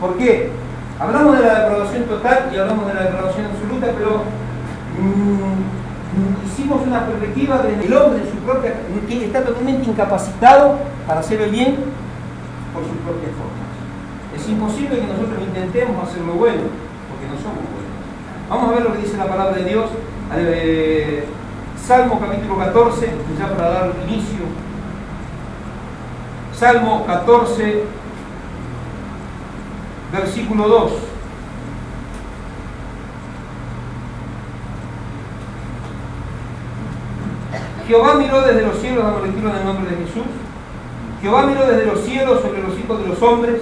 ¿Por qué? Hablamos de la depravación total y hablamos de la depravación absoluta, pero hicimos una perspectiva del hombre en su propia, que está totalmente incapacitado para hacer el bien por sus propias formas. Es imposible que nosotros intentemos hacer lo bueno, porque no somos buenos. Vamos a ver lo que dice la palabra de Dios. Salmo capítulo 14, ya para dar inicio. Salmo 14, versículo 2. Jehová miró desde los cielos, damos lectura en el nombre de Jesús. Jehová miró desde los cielos sobre los hijos de los hombres,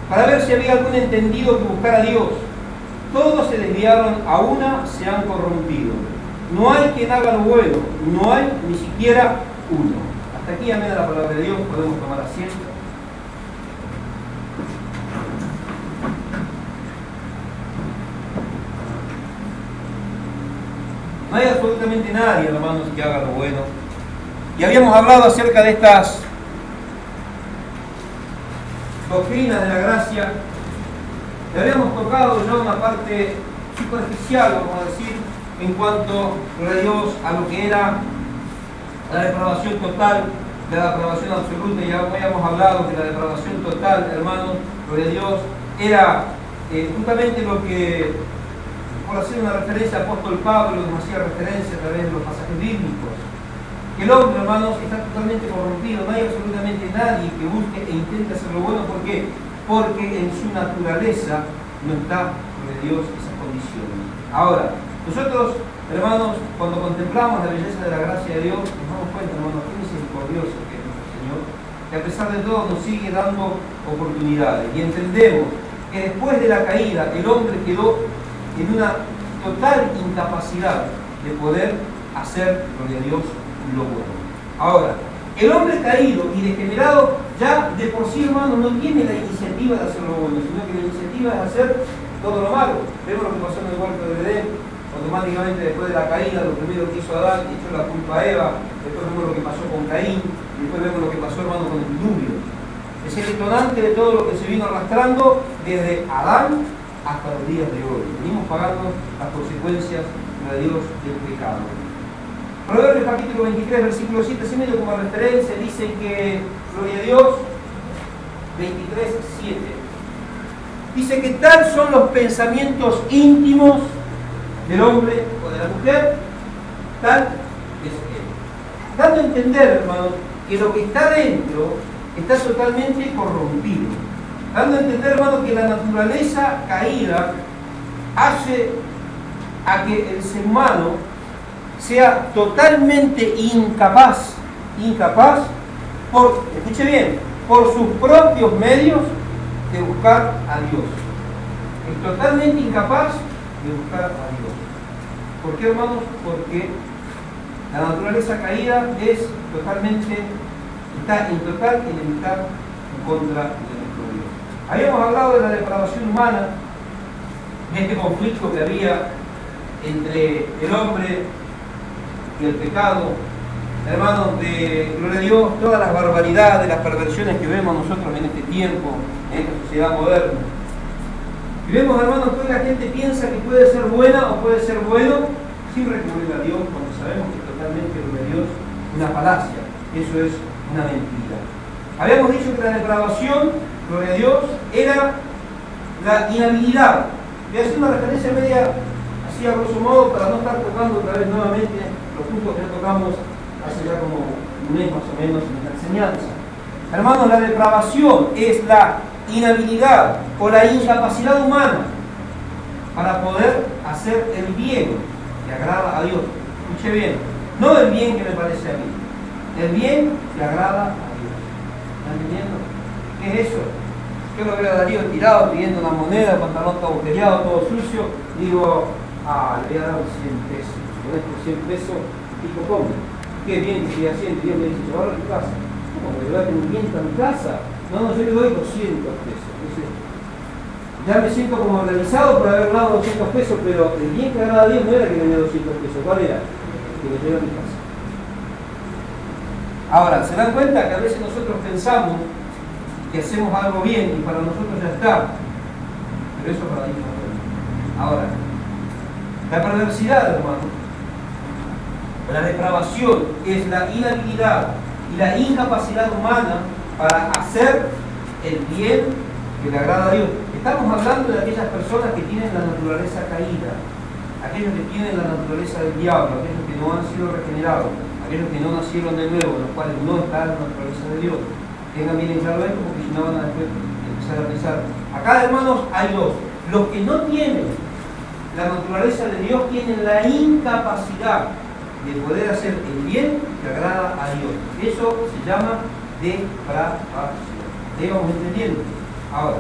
para ver si había algún entendido que buscara a Dios. Todos se desviaron, a una se han corrompido. No hay quien haga lo bueno, no hay ni siquiera uno. Hasta aquí, amén a la palabra de Dios, podemos tomar asiento. No hay absolutamente nadie, hermanos, que haga lo bueno. Y habíamos hablado acerca de estas doctrinas de la gracia. Le habíamos tocado ya una parte superficial, vamos a decir, en cuanto a Dios, a lo que era la depravación total, de la depravación absoluta. Ya habíamos hablado que la depravación total, hermanos, gloria a Dios, era justamente lo que, por hacer una referencia, el apóstol Pablo nos hacía referencia a través de los pasajes bíblicos. Que el hombre, hermanos, está totalmente corrompido. No hay absolutamente nadie que busque e intente hacer lo bueno. ¿Por qué? Porque en su naturaleza no está, por Dios, esas condiciones. Ahora, nosotros, hermanos, cuando contemplamos la belleza de la gracia de Dios, nos damos cuenta, hermanos, qué misericordioso que es nuestro Señor, que a pesar de todo nos sigue dando oportunidades. Y entendemos que después de la caída, el hombre quedó en una total incapacidad de poder hacer, gloria a Dios, lo bueno. Ahora, el hombre caído y degenerado ya de por sí, hermano, no tiene la iniciativa de hacer lo bueno, sino que la iniciativa es hacer todo lo malo. Vemos lo que pasó en el huerto de Edén. Automáticamente después de la caída, lo primero que hizo Adán, echó la culpa a Eva. Después vemos lo que pasó con Caín, y después vemos lo que pasó, hermano, con el diluvio. Es el detonante de todo lo que se vino arrastrando desde Adán hasta los días de hoy. Venimos pagando las consecuencias de Dios del pecado. Proverbios capítulo 23, versículo 7, así medio como referencia, dice que, gloria a Dios, 23, 7. Dice que tal son los pensamientos íntimos del hombre o de la mujer, tal es él. Dando a entender, hermanos, que lo que está dentro está totalmente corrompido. Dando a entender, hermano, que la naturaleza caída hace a que el ser humano sea totalmente incapaz, por, escuche bien, por sus propios medios de buscar a Dios. Es totalmente incapaz de buscar a Dios. ¿Por qué, hermanos? Porque la naturaleza caída es totalmente, está en total enemistad en contra de nuestro Dios. Habíamos hablado de la depravación humana, de este conflicto que había entre el hombre y el pecado, hermanos, de gloria a Dios, todas las barbaridades, las perversiones que vemos nosotros en este tiempo, en esta sociedad moderna. Y vemos, hermanos, que hoy la gente piensa que puede ser buena o puede ser bueno sin recurrir a Dios, cuando sabemos que totalmente, gloria a Dios, una falacia. Eso es una mentira. Habíamos dicho que la depravación, gloria a Dios, era la inhabilidad. Voy a hacer una referencia media, así a grosso modo, para no estar tocando otra vez nuevamente los puntos que ya tocamos hace ya como un mes más o menos en la enseñanza. Hermanos, la depravación es la inhabilidad o la incapacidad humana para poder hacer el bien que agrada a Dios. Escuche bien, no el bien que me parece a mí, el bien que agrada a Dios. ¿Están entendiendo? ¿Qué es eso? Yo lo veo a Darío tirado pidiendo una moneda, el pantalón todo agujereado, todo sucio, digo, le voy a dar 100 pesos. Con estos 100 pesos, digo, ¿cómo? Qué bien que estoy haciendo. Y Dios me dice, llévalo a tu casa. ¿Cómo? ¿Le voy a tener un viento a mi casa? No, yo le doy 200 pesos. Entonces, ya me siento como realizado por haber dado 200 pesos, pero el bien que agrada a Dios no era que me dio 200 pesos. ¿Cuál era? Que me lleve a mi casa. Ahora, ¿se dan cuenta que a veces nosotros pensamos que hacemos algo bien y para nosotros ya está? Pero eso es paradigma nuevo. Ahora, la perversidad, hermano, la depravación es la inhabilidad y la incapacidad humana para hacer el bien que le agrada a Dios. Estamos hablando de aquellas personas que tienen la naturaleza caída, aquellos que tienen la naturaleza del diablo, aquellos que no han sido regenerados, aquellos que no nacieron de nuevo, los cuales no están en la naturaleza de Dios. Tengan bien en claro esto, porque si no van a después empezar a pensar. Acá, hermanos, hay dos. Los que no tienen la naturaleza de Dios tienen la incapacidad de poder hacer el bien que agrada a Dios. Eso se llama depravación. ¿Te vamos entendiendo? Ahora,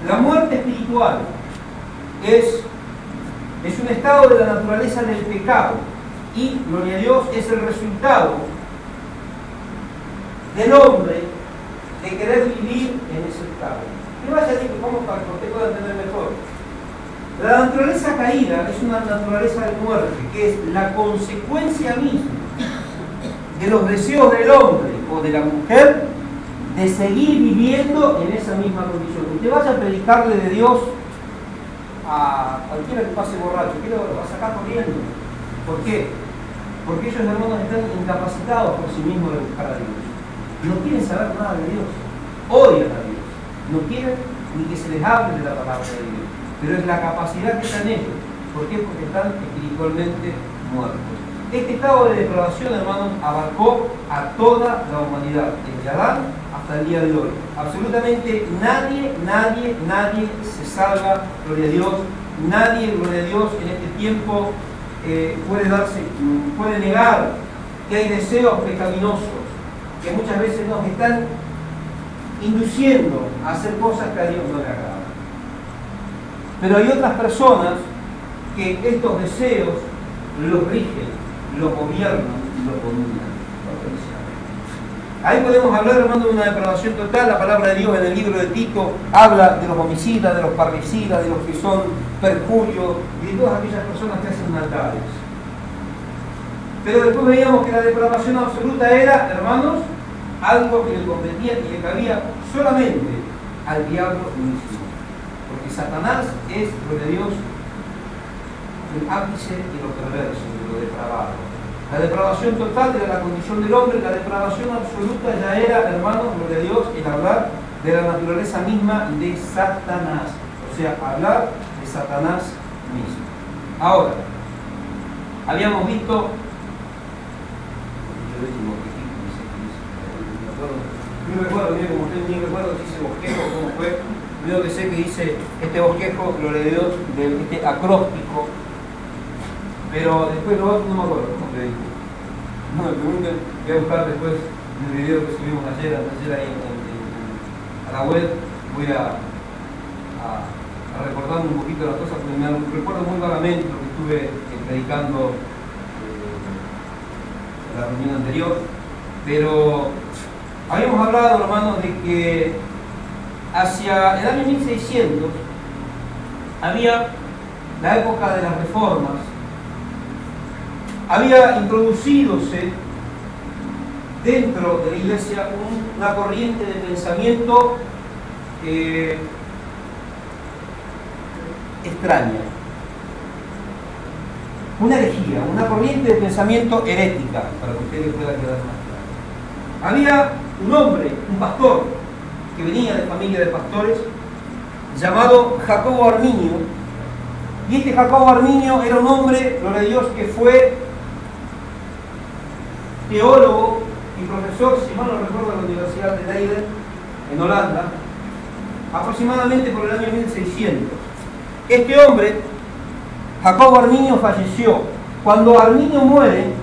la muerte espiritual es un estado de la naturaleza del pecado y, gloria a Dios, es el resultado del hombre de querer vivir en ese estado. Y vaya a decir que cómo para que usted pueda entender mejor. La naturaleza caída es una naturaleza de muerte, que es la consecuencia misma de los deseos del hombre o de la mujer de seguir viviendo en esa misma condición. Usted vaya a predicarle de Dios a cualquiera que pase borracho, ¿qué lo va a sacar corriendo? ¿Por qué? Porque ellos, hermanos, están incapacitados por sí mismos de buscar a Dios. No quieren saber nada de Dios, odian a Dios, no quieren ni que se les hable de la palabra de Dios, pero es la capacidad que están ellos. ¿Por qué? Porque están espiritualmente muertos. Este estado de depravación, hermanos, abarcó a toda la humanidad, desde Adán hasta el día de hoy. Absolutamente nadie se salva, gloria a Dios. Nadie, gloria a Dios, en este tiempo puede negar que hay deseos pecaminosos que muchas veces nos están induciendo a hacer cosas que a Dios no le agradan. Pero hay otras personas que estos deseos los rigen, los gobiernan y los dominan. Ahí podemos hablar, hermano, de una depravación total. La palabra de Dios en el libro de Tito habla de los homicidas, de los parricidas, de los que son perjurios y de todas aquellas personas que hacen maldades. Pero después veíamos que la depravación absoluta era, hermanos, algo que le competía y le cabía solamente al diablo mismo. Porque Satanás es, lo de Dios, el ápice de lo perverso, de lo depravado. La depravación total era la condición del hombre, la depravación absoluta ya era, hermanos, lo de Dios, el hablar de la naturaleza misma de Satanás. O sea, hablar de Satanás mismo. Ahora, habíamos visto, no recuerdo bien como usted, ni recuerdo si ese bosquejo, cómo fue. Yo que sé que dice este bosquejo, gloria a Dios, de este acróstico, pero después lo otro no me acuerdo cómo te digo. No me pregunten, voy a buscar después el video que subimos ayer ahí a la web. Voy a recordarme un poquito las cosas, porque me recuerdo muy vagamente lo que estuve predicando en la reunión anterior, pero habíamos hablado, hermanos, de que hacia el año 1600 había la época de las reformas, había introducídose dentro de la iglesia una corriente de pensamiento extraña, una herejía, una corriente de pensamiento herética, para que ustedes puedan quedar más claro. Había un hombre, un pastor, que venía de familia de pastores, llamado Jacobo Arminio, y este Jacobo Arminio era un hombre, gloria a Dios, que fue teólogo y profesor, si mal no recuerdo, en la Universidad de Leiden, en Holanda, aproximadamente por el año 1600. Este hombre, Jacobo Arminio, falleció. Cuando Arminio muere,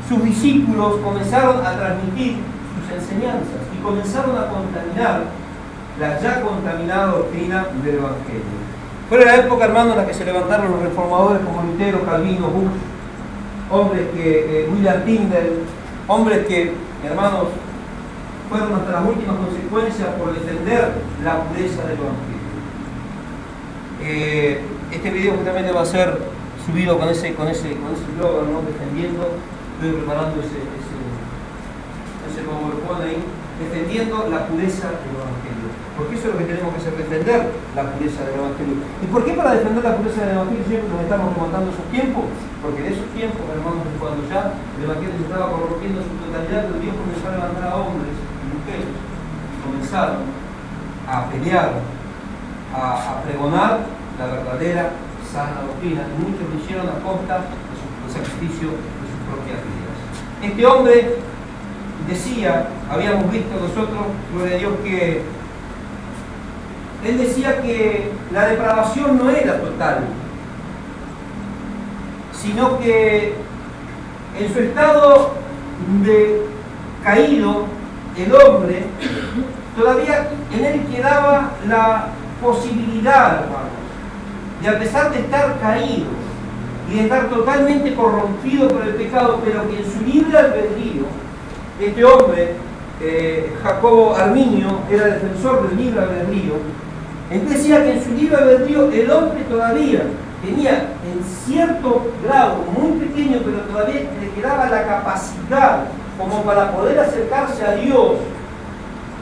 sus discípulos comenzaron a transmitir sus enseñanzas y comenzaron a contaminar la ya contaminada doctrina del Evangelio. Fue la época, hermano, en la que se levantaron los reformadores como Lutero, Calvino, Hus, hombres que, William Tyndale, hombres que, hermanos, fueron hasta las últimas consecuencias por defender la pureza del Evangelio. Este video justamente va a ser subido con ese eslogan, ¿no? Defendiendo. Estoy preparando ese PowerPoint ahí. defendiendo la pureza del Evangelio. Porque eso es lo que tenemos que hacer, defender la pureza del Evangelio. ¿Y por qué para defender la pureza del Evangelio siempre nos estamos remontando esos tiempos? Porque en esos tiempos, hermanos, es cuando ya el Evangelio se estaba corrompiendo en su totalidad, pero Dios comenzó a levantar a hombres y mujeres, comenzaron a pelear, a pregonar la verdadera sana doctrina, y muchos lo hicieron a costa del sacrificio de sus propias vidas. Este hombre decía, habíamos visto nosotros, gloria a Dios, que él decía que la depravación no era total, sino que en su estado de caído, el hombre, todavía en él quedaba la posibilidad, hermanos, de a pesar de estar caído y de estar totalmente corrompido por el pecado, pero que en su libre albedrío, este hombre, Jacobo Arminio, era defensor del libre albedrío. Él decía que en su libre albedrío el hombre todavía tenía en cierto grado, muy pequeño, pero todavía le quedaba la capacidad como para poder acercarse a Dios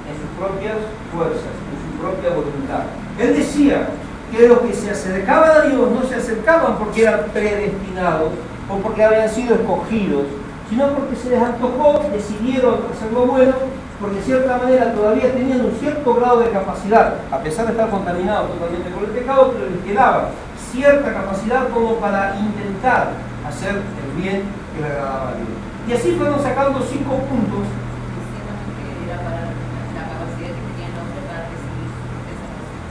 en sus propias fuerzas, en su propia voluntad. Él decía que los que se acercaban a Dios no se acercaban porque eran predestinados o porque habían sido escogidos, sino porque se les antojó, decidieron hacer lo bueno, porque de cierta manera todavía tenían un cierto grado de capacidad, a pesar de estar contaminados totalmente por el pecado, pero les quedaba cierta capacidad como para intentar hacer el bien que le agradaba a Dios. Y así fueron sacando 5 puntos.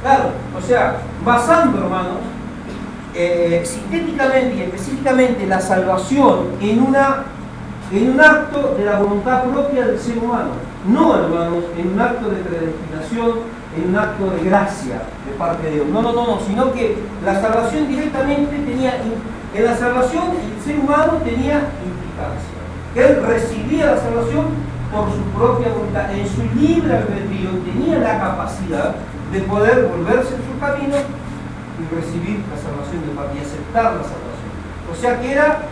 Claro, o sea, basando, hermanos, sintéticamente y específicamente la salvación en un acto de la voluntad propia del ser humano. No, hermanos, en un acto de predestinación, en un acto de gracia de parte de Dios. No, sino que la salvación directamente tenía, en la salvación el ser humano tenía implicancia. Él recibía la salvación por su propia voluntad, en su libre albedrío tenía la capacidad de poder volverse en su camino y recibir la salvación de parte y aceptar la salvación. O sea que era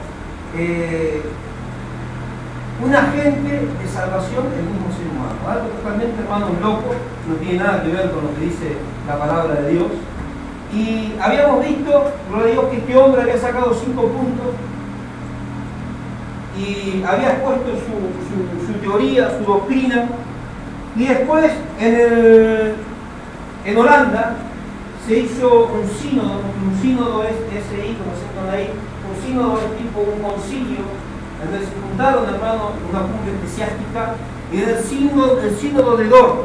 un agente de salvación del mismo ser humano. Algo totalmente, hermanos, loco, no tiene nada que ver con lo que dice la palabra de Dios. Y habíamos visto, gloria a Dios, que este hombre había sacado 5 puntos y había expuesto su teoría, su doctrina, y después en Holanda se hizo un sínodo es SI, como se llama ahí, un sínodo es tipo un concilio, donde se juntaron, hermanos, una cumbre eclesiástica, y era el sínodo de Dort,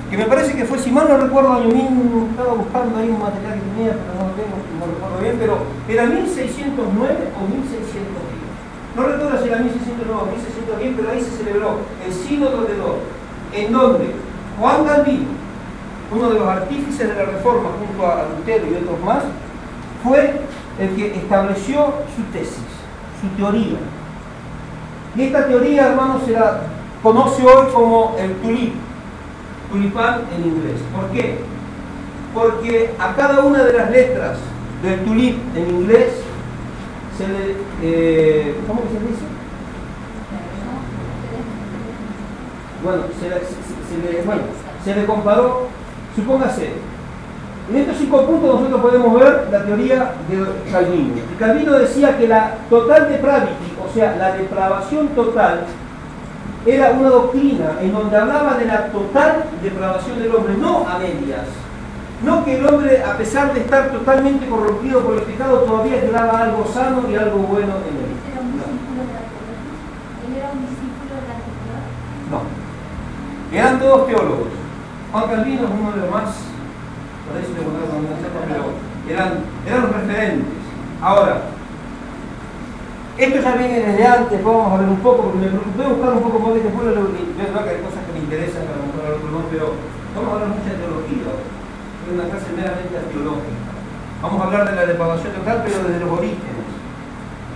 que me parece que fue, si mal no recuerdo, año 1000, estaba buscando ahí un material que tenía, pero no lo tengo, no recuerdo bien, pero era 1609 o 1610. No recuerdo si era 1609 o 1610, pero ahí se celebró el sínodo de Dort, en donde Juan Calvino, uno de los artífices de la Reforma junto a Lutero y otros más, fue el que estableció su tesis, su teoría. Y esta teoría, hermanos, se la conoce hoy como el tulipán en inglés. ¿Por qué? Porque a cada una de las letras del tulip en inglés se le... ¿cómo que se dice? Bueno, se le comparó, supóngase, en estos 5 puntos nosotros podemos ver la teoría de Calvino. Y Calvino decía que la total depravity, o sea, la depravación total, era una doctrina en donde hablaba de la total depravación del hombre, no a medias. No que el hombre, a pesar de estar totalmente corrompido por el pecado, todavía quedaba algo sano y algo bueno en él. ¿Era un discípulo de la teología? No. Eran todos teólogos. Juan Calvino es uno de los más, por eso pero eran los referentes. Ahora, esto ya viene desde antes, vamos a ver un poco, porque me preocupé buscar un poco más de este pueblo, yo creo que hay cosas que me interesan para mostrar otro, ¿no? Pero vamos a hablar mucha de teología, es una clase meramente teológica. Vamos a hablar de la depravación total, pero desde los orígenes.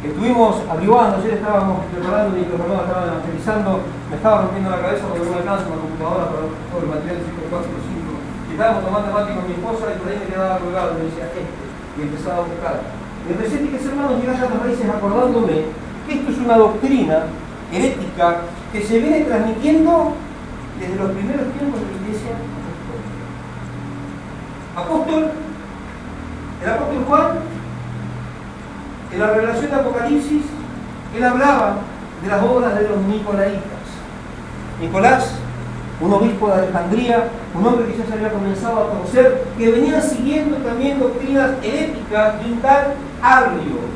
Estuvimos averiguando, ayer estábamos preparando, mis hermanos estaban evangelizando, me estaba rompiendo la cabeza porque no me alcanza una computadora para todo el material de 5, 4, 5. Y estábamos tomando mate con mi esposa y por ahí me quedaba colgado y me decía y empezaba a buscar. Y empecé que hermanos llegar a las raíces acordándome que esto es una doctrina herética que se viene transmitiendo desde los primeros tiempos de la iglesia apostólica. El apóstol Juan, en la revelación de Apocalipsis, él hablaba de las obras de los nicolaitas. Nicolás, un obispo de Alejandría, un hombre que ya se había comenzado a conocer, que venía siguiendo también doctrinas heréticas de un tal Arrio.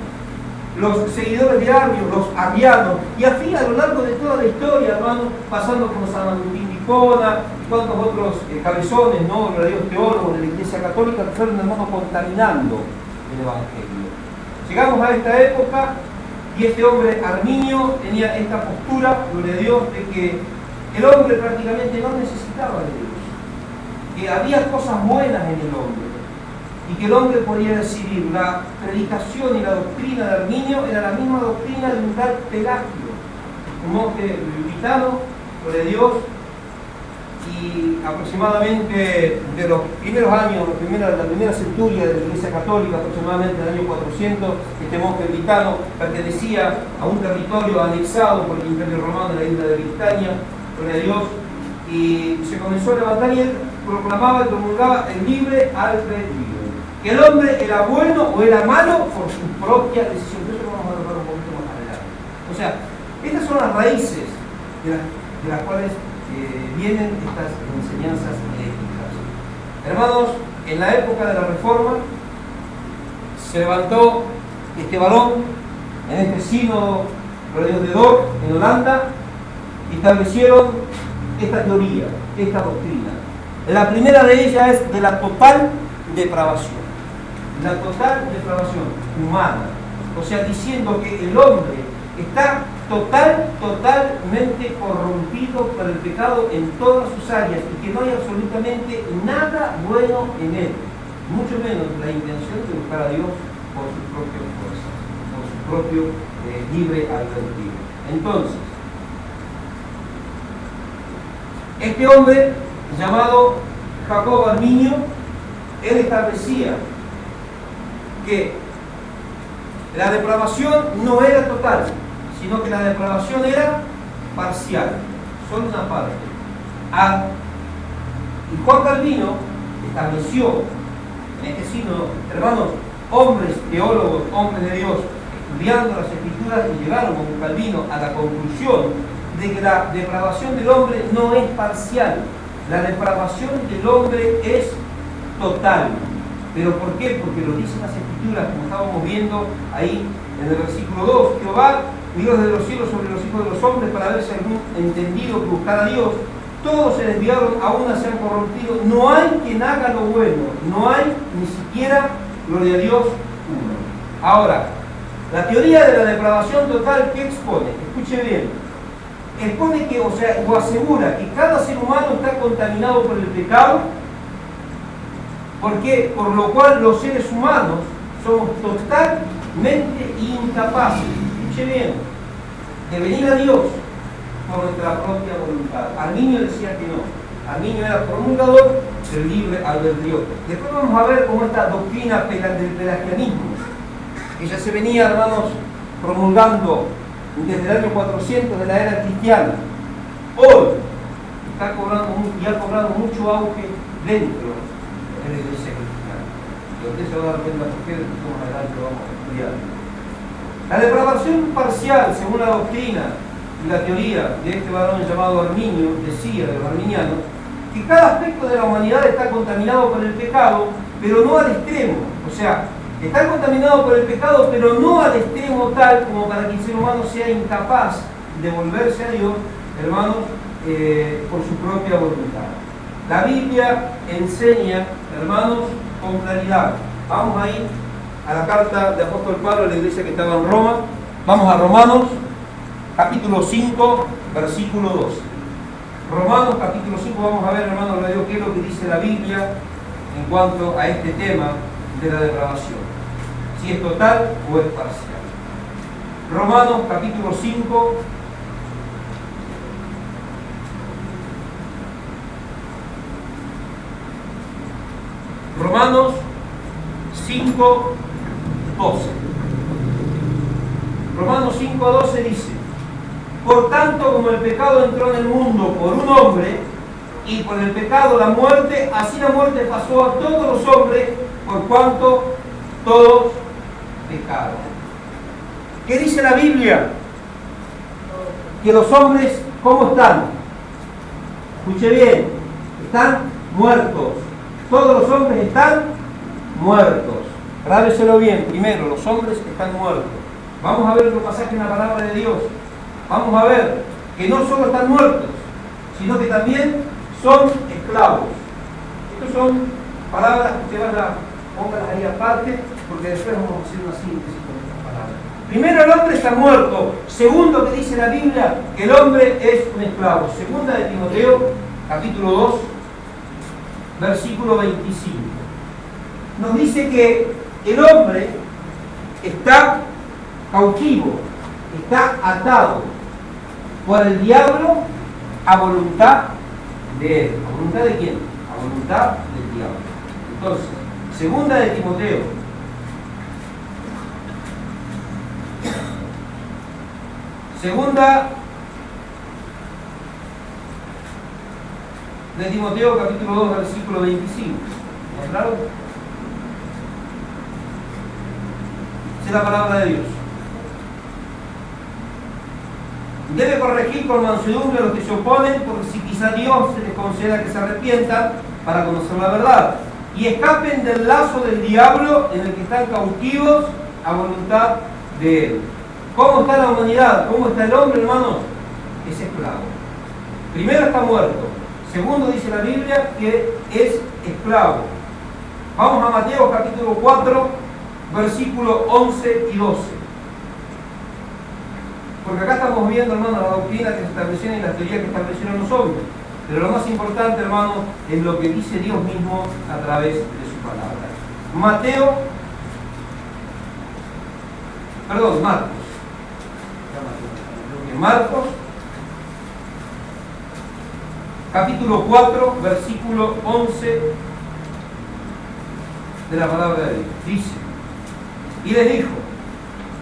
Los seguidores de Arrio, los arrianos, y así a lo largo de toda la historia, hermanos, pasando por San Agustín de Hipona y cuantos otros cabezones, ¿no?, verdaderos teólogos de la Iglesia Católica, que fueron, hermanos, contaminando el Evangelio. Llegamos a esta época y este hombre Arminio tenía esta postura, gloria a Dios, de que el hombre prácticamente no necesitaba de Dios, que había cosas buenas en el hombre y que el hombre podía decidir. La predicación y la doctrina de Arminio era la misma doctrina de un tal Pelagio, un monje luterano, gloria a Dios, y aproximadamente de los primeros años, la primera centuria de la Iglesia Católica, aproximadamente del año 400, este monje luterano pertenecía a un territorio anexado por el Imperio Romano de la isla de Britania, gloria a Dios, y se comenzó a levantar y él proclamaba y promulgaba el libre albedrío. Que el hombre era bueno o era malo por su propia decisión. Eso lo vamos a hablar un poquito más adelante. O sea, estas son las raíces de las cuales vienen estas enseñanzas heréticas. Hermanos, en la época de la Reforma se levantó este varón en este sínodo de Dort, en Holanda, y establecieron esta teoría, esta doctrina. La primera de ellas es de la total depravación. La total depravación humana. O sea, diciendo que el hombre está totalmente corrompido por el pecado en todas sus áreas y que no hay absolutamente nada bueno en él, mucho menos la intención de buscar a Dios por sus propias fuerzas, por su propio libre albedrío. Entonces, este hombre llamado Jacobo Arminio, él establecía que la depravación no era total, sino que la depravación era parcial, solo una parte. Y Juan Calvino estableció en este sínodo, hermanos, hombres teólogos, hombres de Dios, estudiando las Escrituras, y llegaron con Calvino a la conclusión de que la depravación del hombre no es parcial, la depravación del hombre es total. ¿Pero por qué? Porque lo dicen las Escrituras, como estábamos viendo ahí en el versículo 2. Jehová miró desde los cielos sobre los hijos de los hombres para ver si algún entendido que buscara a Dios. Todos se desviaron, a una se han corrompido. No hay quien haga lo bueno, no hay ni siquiera, gloria a Dios, uno. Ahora, la teoría de la depravación total, ¿qué expone? Escuche bien. Expone que, o asegura que cada ser humano está contaminado por el pecado. ¿Por qué? Por lo cual los seres humanos somos totalmente incapaces, escuche bien, de venir a Dios por nuestra propia voluntad. Arminio decía que no. Arminio era promulgador del libre albedrío. Después vamos a ver cómo esta doctrina del pelagianismo, que ya se venía, hermanos, promulgando desde el año 400 de la era cristiana, hoy está cobrando y ha cobrado mucho auge dentro de la iglesia cristiana. Y usted se va a dar cuenta por qué, después más adelante lo vamos a estudiar. La depravación parcial, según la doctrina y la teoría de este varón llamado Arminio, decía, de los arminianos, que cada aspecto de la humanidad está contaminado por el pecado, pero no al extremo. O sea, está contaminado por el pecado, pero no al extremo tal como para que el ser humano sea incapaz de volverse a Dios, hermanos, por su propia voluntad. La Biblia enseña, hermanos, con claridad. Vamos a ir a la carta de apóstol Pablo a la iglesia que estaba en Roma. Vamos a Romanos, capítulo 5, versículo 12. Romanos, capítulo 5, vamos a ver, hermanos, qué es lo que dice la Biblia en cuanto a este tema de la depravación. Si es total o es parcial. Romanos, capítulo 5, Romanos 5, 12. Romanos 5, 12 dice: por tanto, como el pecado entró en el mundo por un hombre, y por el pecado la muerte, así la muerte pasó a todos los hombres, por cuanto todos pecaron. ¿Qué dice la Biblia? Que los hombres, ¿cómo están? Escuche bien, están muertos. Todos los hombres están muertos. Grábeselo bien, primero, los hombres están muertos. Vamos a ver otro pasaje en la palabra de Dios. Vamos a ver que no solo están muertos, sino que también son esclavos. Estas son palabras que usted póngalas ahí aparte, porque después vamos a hacer una síntesis con estas palabras. Primero, el hombre está muerto. Segundo, que dice la Biblia, que el hombre es un esclavo. Segunda de Timoteo, capítulo 2, versículo 25. Nos dice que el hombre está cautivo, está atado por el diablo a voluntad de él. ¿A voluntad de quién? A voluntad del diablo. Entonces, segunda de Timoteo, segunda de Timoteo, capítulo 2, versículo 25. ¿Está claro? Es la palabra de Dios. Debe corregir con mansedumbre a los que se oponen, porque si quizá Dios se les conceda que se arrepientan para conocer la verdad y escapen del lazo del diablo en el que están cautivos a voluntad de él. ¿Cómo está la humanidad? ¿Cómo está el hombre, hermanos? Es esclavo. Primero, está muerto. Segundo, dice la Biblia que es esclavo. Vamos a Mateo capítulo 4, versículos 11 y 12. Porque acá estamos viendo, hermano, la doctrina que se establecieron y las teorías que establecieron los hombres. Pero lo más importante, hermano, es lo que dice Dios mismo a través de su palabra. Marcos, capítulo 4, versículo 11 de la palabra de Dios. Dice, y les dijo,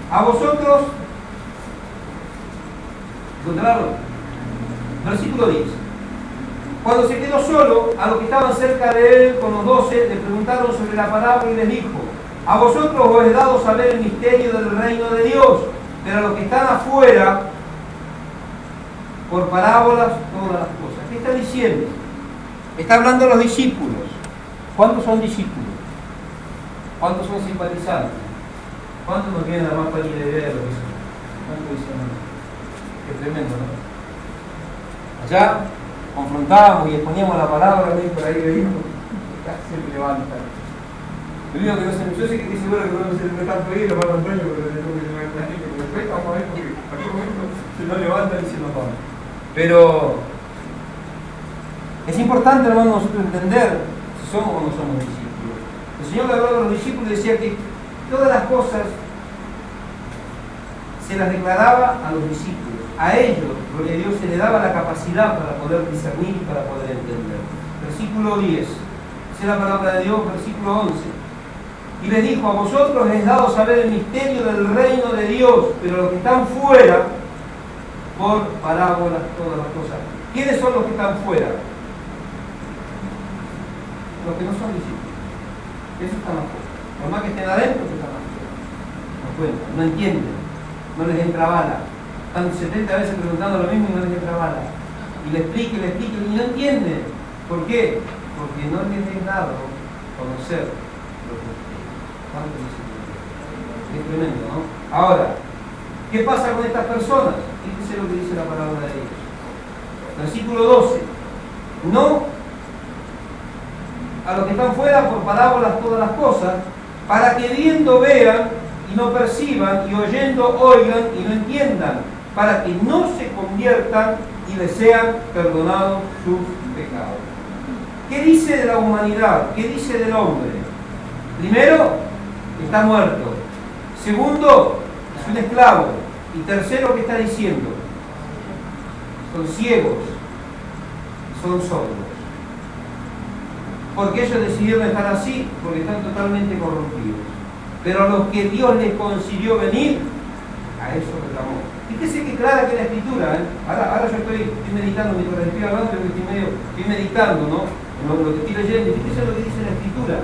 a vosotros, ¿encontraron? Versículo 10. Cuando se quedó solo, a los que estaban cerca de él con los 12, le preguntaron sobre la parábola y les dijo, a vosotros os he dado saber el misterio del reino de Dios, pero a los que están afuera, por parábolas, todas las cosas. ¿Qué está diciendo? Está hablando a los discípulos. ¿Cuántos son discípulos? ¿Cuántos son simpatizantes? ¿Cuántos nos vienen a más pálida idea de lo que son? ¿Cuántos dicen? Qué tremendo, ¿no? Allá confrontábamos y exponíamos la palabra, y por ahí veíamos, casi siempre levantan. Lo único que no sé, yo sé que estoy seguro que no se le tanto ir, lo más Antonio, pero después vamos a ver porque en cualquier momento se nos levantan y se nos van. Pero es importante, hermano, nosotros entender si somos o no somos discípulos. El Señor le hablaba a los discípulos y decía que todas las cosas se las declaraba a los discípulos. A ellos, porque a Dios se le daba la capacidad para poder discernir y para poder entender. Versículo 10. Esa es la palabra de Dios, versículo 11. Y les dijo, a vosotros les he dado saber el misterio del reino de Dios, pero los que están fuera, por parábolas, todas las cosas. ¿Quiénes son los que están fuera? Los que no son discípulos. Esos están afuera. Por más que estén adentro, que están afuera. No cuentan, no entienden, no les entra bala. Están 70 veces preguntando lo mismo y no les entra bala. Y le explico y no entienden. ¿Por qué? Porque no les es dado conocer lo que ¿cuánto es tremendo, ¿no? Ahora, ¿qué pasa con estas personas? Fíjense lo que dice la palabra de Dios. Versículo 12. No a los que están fuera por parábolas todas las cosas, para que viendo vean y no perciban, y oyendo oigan y no entiendan, para que no se conviertan y les sean perdonados sus pecados. ¿Qué dice de la humanidad? ¿Qué dice del hombre? Primero, está muerto. Segundo, es un esclavo. Y tercero, ¿qué está diciendo? Son ciegos, son sordos. Porque ellos decidieron estar así, porque están totalmente corrompidos. Pero a los que Dios les consiguió venir, a eso reclamó. ¿Y Fíjese que clara que la escritura, ¿eh? Ahora yo estoy meditando, mientras estoy hablando, estoy meditando, ¿no? Lo que estoy leyendo, y fíjese lo que dice la escritura.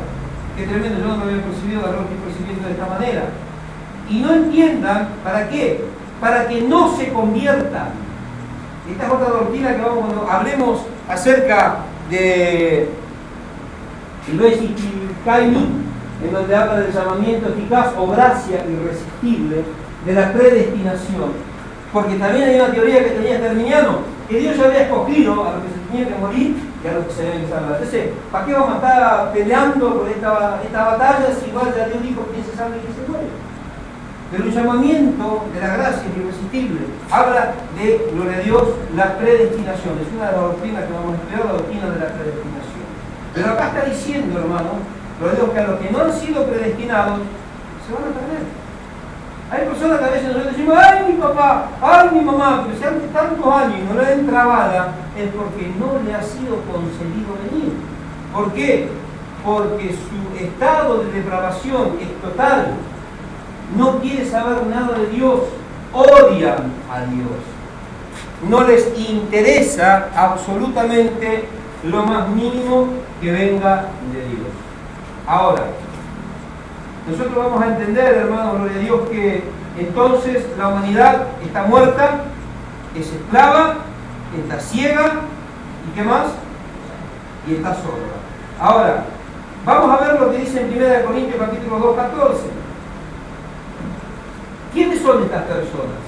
Qué tremendo, yo no lo había percibido, ahora lo estoy percibiendo de esta manera. Y no entiendan, ¿para qué? Para que no se conviertan. Esta es otra doctrina que vamos, cuando hablemos acerca de Luis Caimi, en donde habla del llamamiento eficaz o gracia irresistible de la predestinación. Porque también hay una teoría que tenía Terminiano, que Dios ya había escogido a los que se tenían que morir y a los que se deben salvar. Entonces, ¿para qué vamos a estar peleando por esta batalla si igual ya Dios dijo quién se salva y quién se muere? Pero el llamamiento de la gracia es irresistible. Habla de, gloria a Dios, la predestinación. Es una de las doctrinas que vamos a estudiar, la doctrina de la predestinación. Pero acá está diciendo, hermano, gloria a Dios, que a los que no han sido predestinados se van a perder. Hay personas que a veces nosotros decimos, ¡ay, mi papá! ¡Ay, mi mamá! Pero si hace tantos años y no le den trabada, es porque no le ha sido concedido venir. ¿Por qué? Porque su estado de depravación es total. No quiere saber nada de Dios. Odian a Dios. No les interesa absolutamente lo más mínimo que venga de Dios. Ahora, nosotros vamos a entender, hermano, gloria a Dios, que entonces la humanidad está muerta, es esclava, está ciega, ¿y qué más? Y está sorda. Ahora, vamos a ver lo que dice en 1 Corintios capítulo 2, 14. ¿Quiénes son estas personas?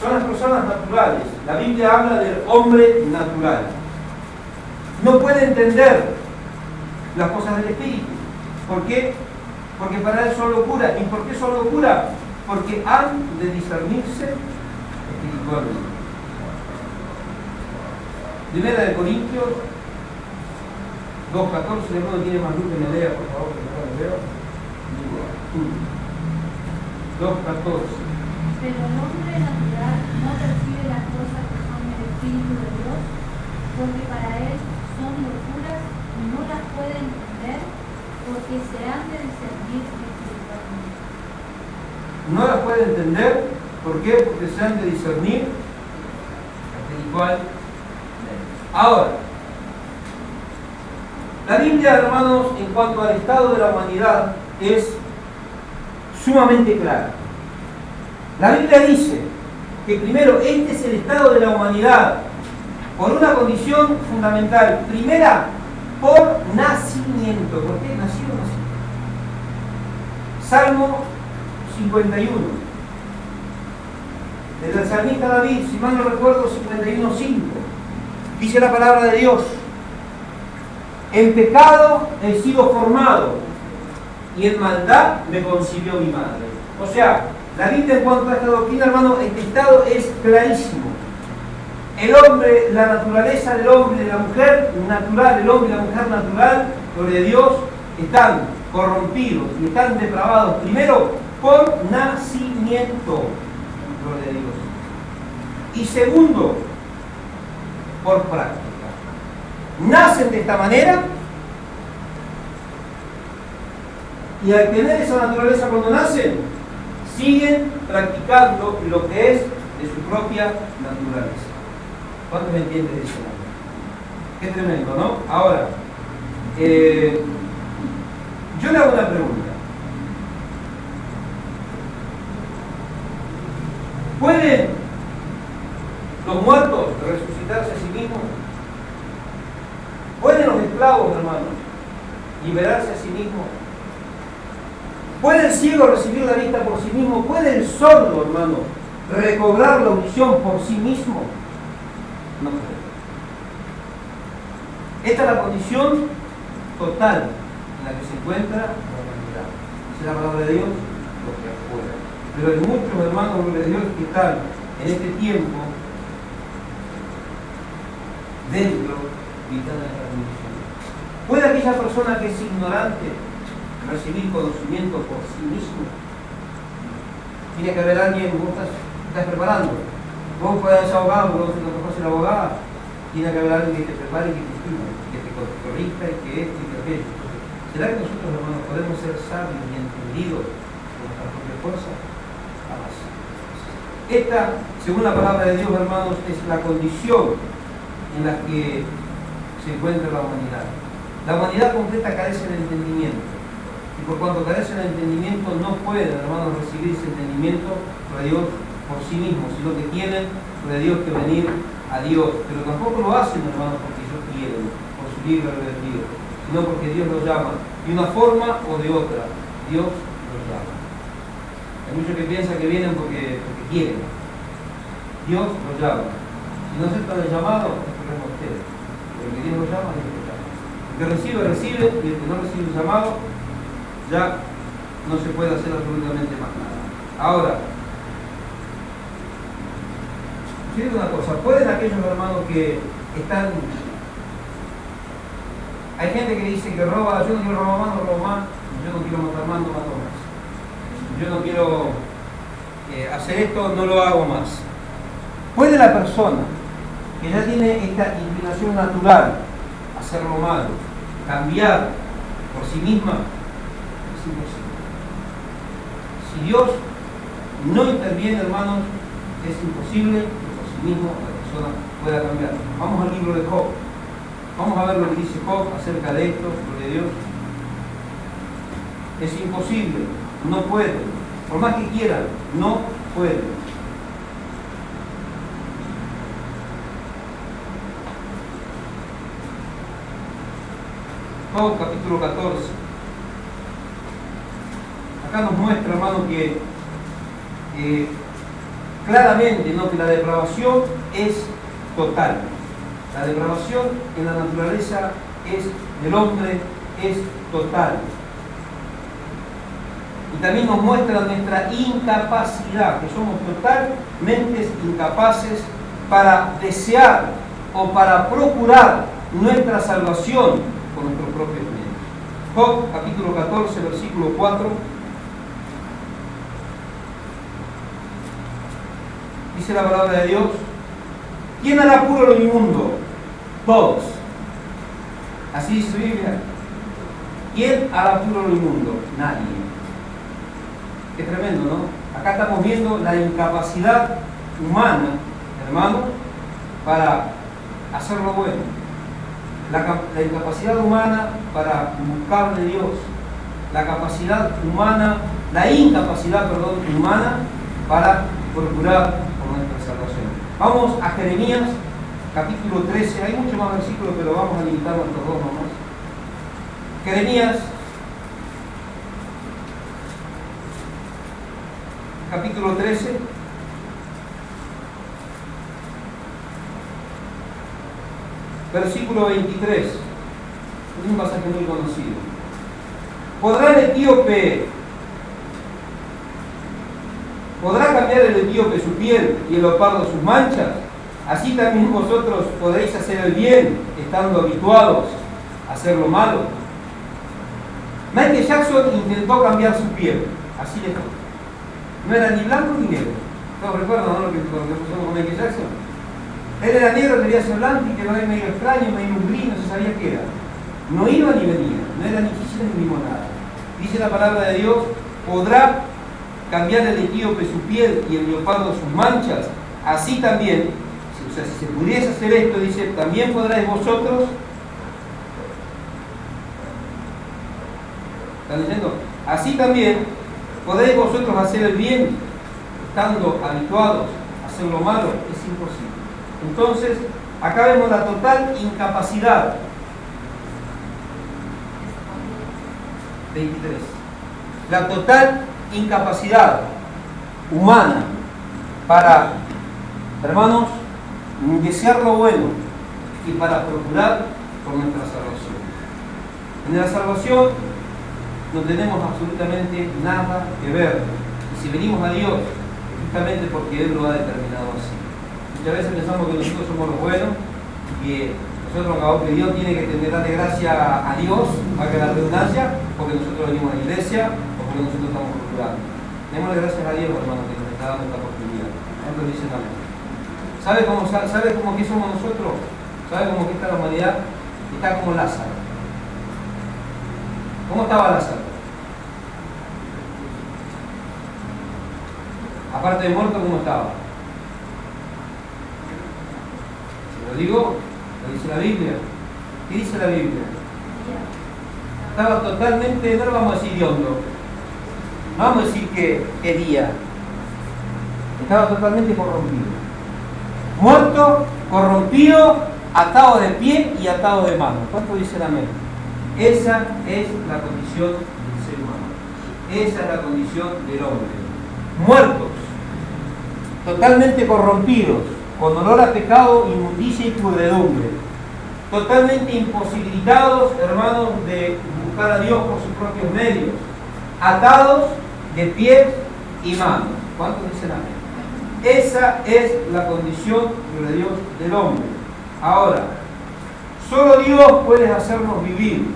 Son las personas naturales. La Biblia habla del hombre natural. No puede entender las cosas del Espíritu. ¿Por qué? Porque para él son locura. ¿Y por qué son locura? Porque han de discernirse espiritualmente. 1 Corintios 2.14, de nuevo tiene más luz que me lea, por favor, que no lo veo. 2.14. Pero el hombre natural no percibe las cosas que son del Espíritu de Dios, porque para él son locuras y no las puede entender, porque se han de discernir espiritualmente. No las puede entender, ¿por qué? Porque se han de discernir espiritualmente. Ahora, la Biblia, hermanos, en cuanto al estado de la humanidad, es sumamente clara. La Biblia dice que primero, este es el estado de la humanidad por una condición fundamental. Primera, por nacimiento. ¿Por qué nació? Salmo 51. Del salmista David, si mal no recuerdo, 51.5. Dice la palabra de Dios: en pecado he sido formado y en maldad me concibió mi madre. O sea, la Biblia en cuanto a esta doctrina, hermano, este estado es clarísimo. El hombre, la naturaleza del hombre y de la mujer natural, el hombre y la mujer natural, gloria a Dios, están corrompidos y están depravados. Primero, por nacimiento, gloria a Dios. Y segundo, por práctica. Nacen de esta manera y al tener esa naturaleza cuando nacen, siguen practicando lo que es de su propia naturaleza. ¿Cuántos me entienden de eso? Qué tremendo, ¿no? Ahora, yo le hago una pregunta. ¿Pueden los muertos resucitarse a sí mismos? ¿Pueden los esclavos, hermanos, liberarse a sí mismos? ¿Puede el ciego recibir la vista por sí mismo? ¿Puede el sordo, hermano, recobrar la audición por sí mismo? No puede. Esta es la condición total en la que se encuentra la humanidad. Dice la palabra de Dios, lo que afuera. Pero hay muchos hermanos de Dios que están en este tiempo dentro de esta condición. ¿Puede aquella persona que es ignorante recibir conocimiento por sí mismo? Tiene que haber alguien, vos estás preparando. Vos podés ser abogado, vos no ser abogada. Tiene que haber alguien que te prepare y que te estime, que te corrija y que esto y que aquello. ¿Será que nosotros, hermanos, podemos ser sabios y entendidos por nuestra propia fuerza? Jamás. Esta, según la palabra de Dios, hermanos, es la condición en la que se encuentra la humanidad. La humanidad completa carece del entendimiento. Y por cuanto carece del entendimiento, no pueden, hermanos, recibir ese entendimiento de Dios por sí mismos, sino que tienen de Dios que venir a Dios. Pero tampoco lo hacen, hermanos, porque ellos quieren, por su libre albedrío, sino porque Dios los llama, de una forma o de otra. Dios los llama. Hay muchos que piensan que vienen porque quieren. Dios los llama. Si no aceptan el llamado, es problema de ustedes. Pero el que Dios los llama, Dios los llama. El que recibe, recibe, y el que no recibe el llamado, ya no se puede hacer absolutamente más nada. Ahora, fíjense una cosa, pueden aquellos hermanos que están... Hay gente que dice que roba, yo no quiero robar más, no robo más, yo no quiero matar más, no mato más. Yo no quiero hacer esto, no lo hago más. ¿Puede la persona que ya tiene esta inclinación natural a hacer lo malo, cambiar por sí misma? Es imposible. Si Dios no interviene, hermanos, es imposible que por sí mismo la persona pueda cambiar. Vamos al libro de Job. Vamos a ver lo que dice Job acerca de esto, lo de Dios. Es imposible, no puede. Por más que quiera, no puede. Job capítulo 14. Acá nos muestra, hermano, que claramente, ¿no?, que la depravación es total. La depravación en la naturaleza del hombre es total. Y también nos muestra nuestra incapacidad, que somos totalmente incapaces para desear o para procurar nuestra salvación con nuestros propios medios. Job capítulo 14, versículo 4. Dice la palabra de Dios: ¿quién hará puro lo inmundo? Todos. Así dice su Biblia. ¿Quién hará puro lo inmundo? Nadie. Qué tremendo, ¿no? Acá estamos viendo la incapacidad humana, hermano, para hacer lo bueno. La incapacidad humana para buscar de Dios. La incapacidad humana para procurar por nuestra salvación. Vamos a Jeremías capítulo 13. Hay muchos más versículos, pero vamos a limitar nuestros dos nomás. Jeremías capítulo 13, versículo 23. Es un pasaje muy conocido. ¿Podrá cambiar el etíope su piel y el leopardo sus manchas? Así también vosotros podréis hacer el bien, estando habituados a hacer lo malo. Michael Jackson intentó cambiar su piel, así le fue. No era ni blanco ni negro. ¿Todos recuerdan, no, lo que pasó con Michael Jackson? Él era negro, quería ser blanco y quedó ahí medio extraño, medio gris, no se sabía qué era. No iba ni venía, no era ni quisiera ni limonada. Dice la palabra de Dios: podrá cambiar el etíope su piel y el leopardo sus manchas. Así también, si se pudiese hacer esto, dice, también podráis vosotros. ¿Están leyendo? Así también podréis vosotros hacer el bien, estando habituados a hacer lo malo. Es imposible. Entonces, acá vemos la total incapacidad. 23. La total incapacidad humana para, hermanos, desear lo bueno y para procurar por nuestra salvación. En la salvación no tenemos absolutamente nada que ver. Y si venimos a Dios, es justamente porque Él lo ha determinado así. Muchas veces pensamos que nosotros somos los buenos y que nosotros, que Dios tiene que darle gracia a Dios, para que la redundancia, porque nosotros venimos a la iglesia o porque nosotros estamos procurando. Démosle gracias a Dios, hermano, que nos está dando esta oportunidad. ¿Cuántos dicen amén? ¿Sabe cómo que somos nosotros? ¿Sabe cómo que está la humanidad? Está como Lázaro. ¿Cómo estaba Lázaro? Aparte de muerto, ¿cómo estaba? Se lo digo, lo dice la Biblia. ¿Qué dice la Biblia? Estaba totalmente, no lo vamos a decir hediondo, no vamos a decir que hedía. Estaba totalmente corrompido. Muerto, corrompido, atado de pie y atado de mano. ¿Cuánto dicen amén? Esa es la condición del ser humano. Esa es la condición del hombre. Muertos, totalmente corrompidos, con olor a pecado, inmundicia y pudredumbre. Totalmente imposibilitados, hermanos, de buscar a Dios por sus propios medios. Atados de pies y manos. ¿Cuántos dicen amén? Esa es la condición de Dios del hombre. Ahora, solo Dios puede hacernos vivir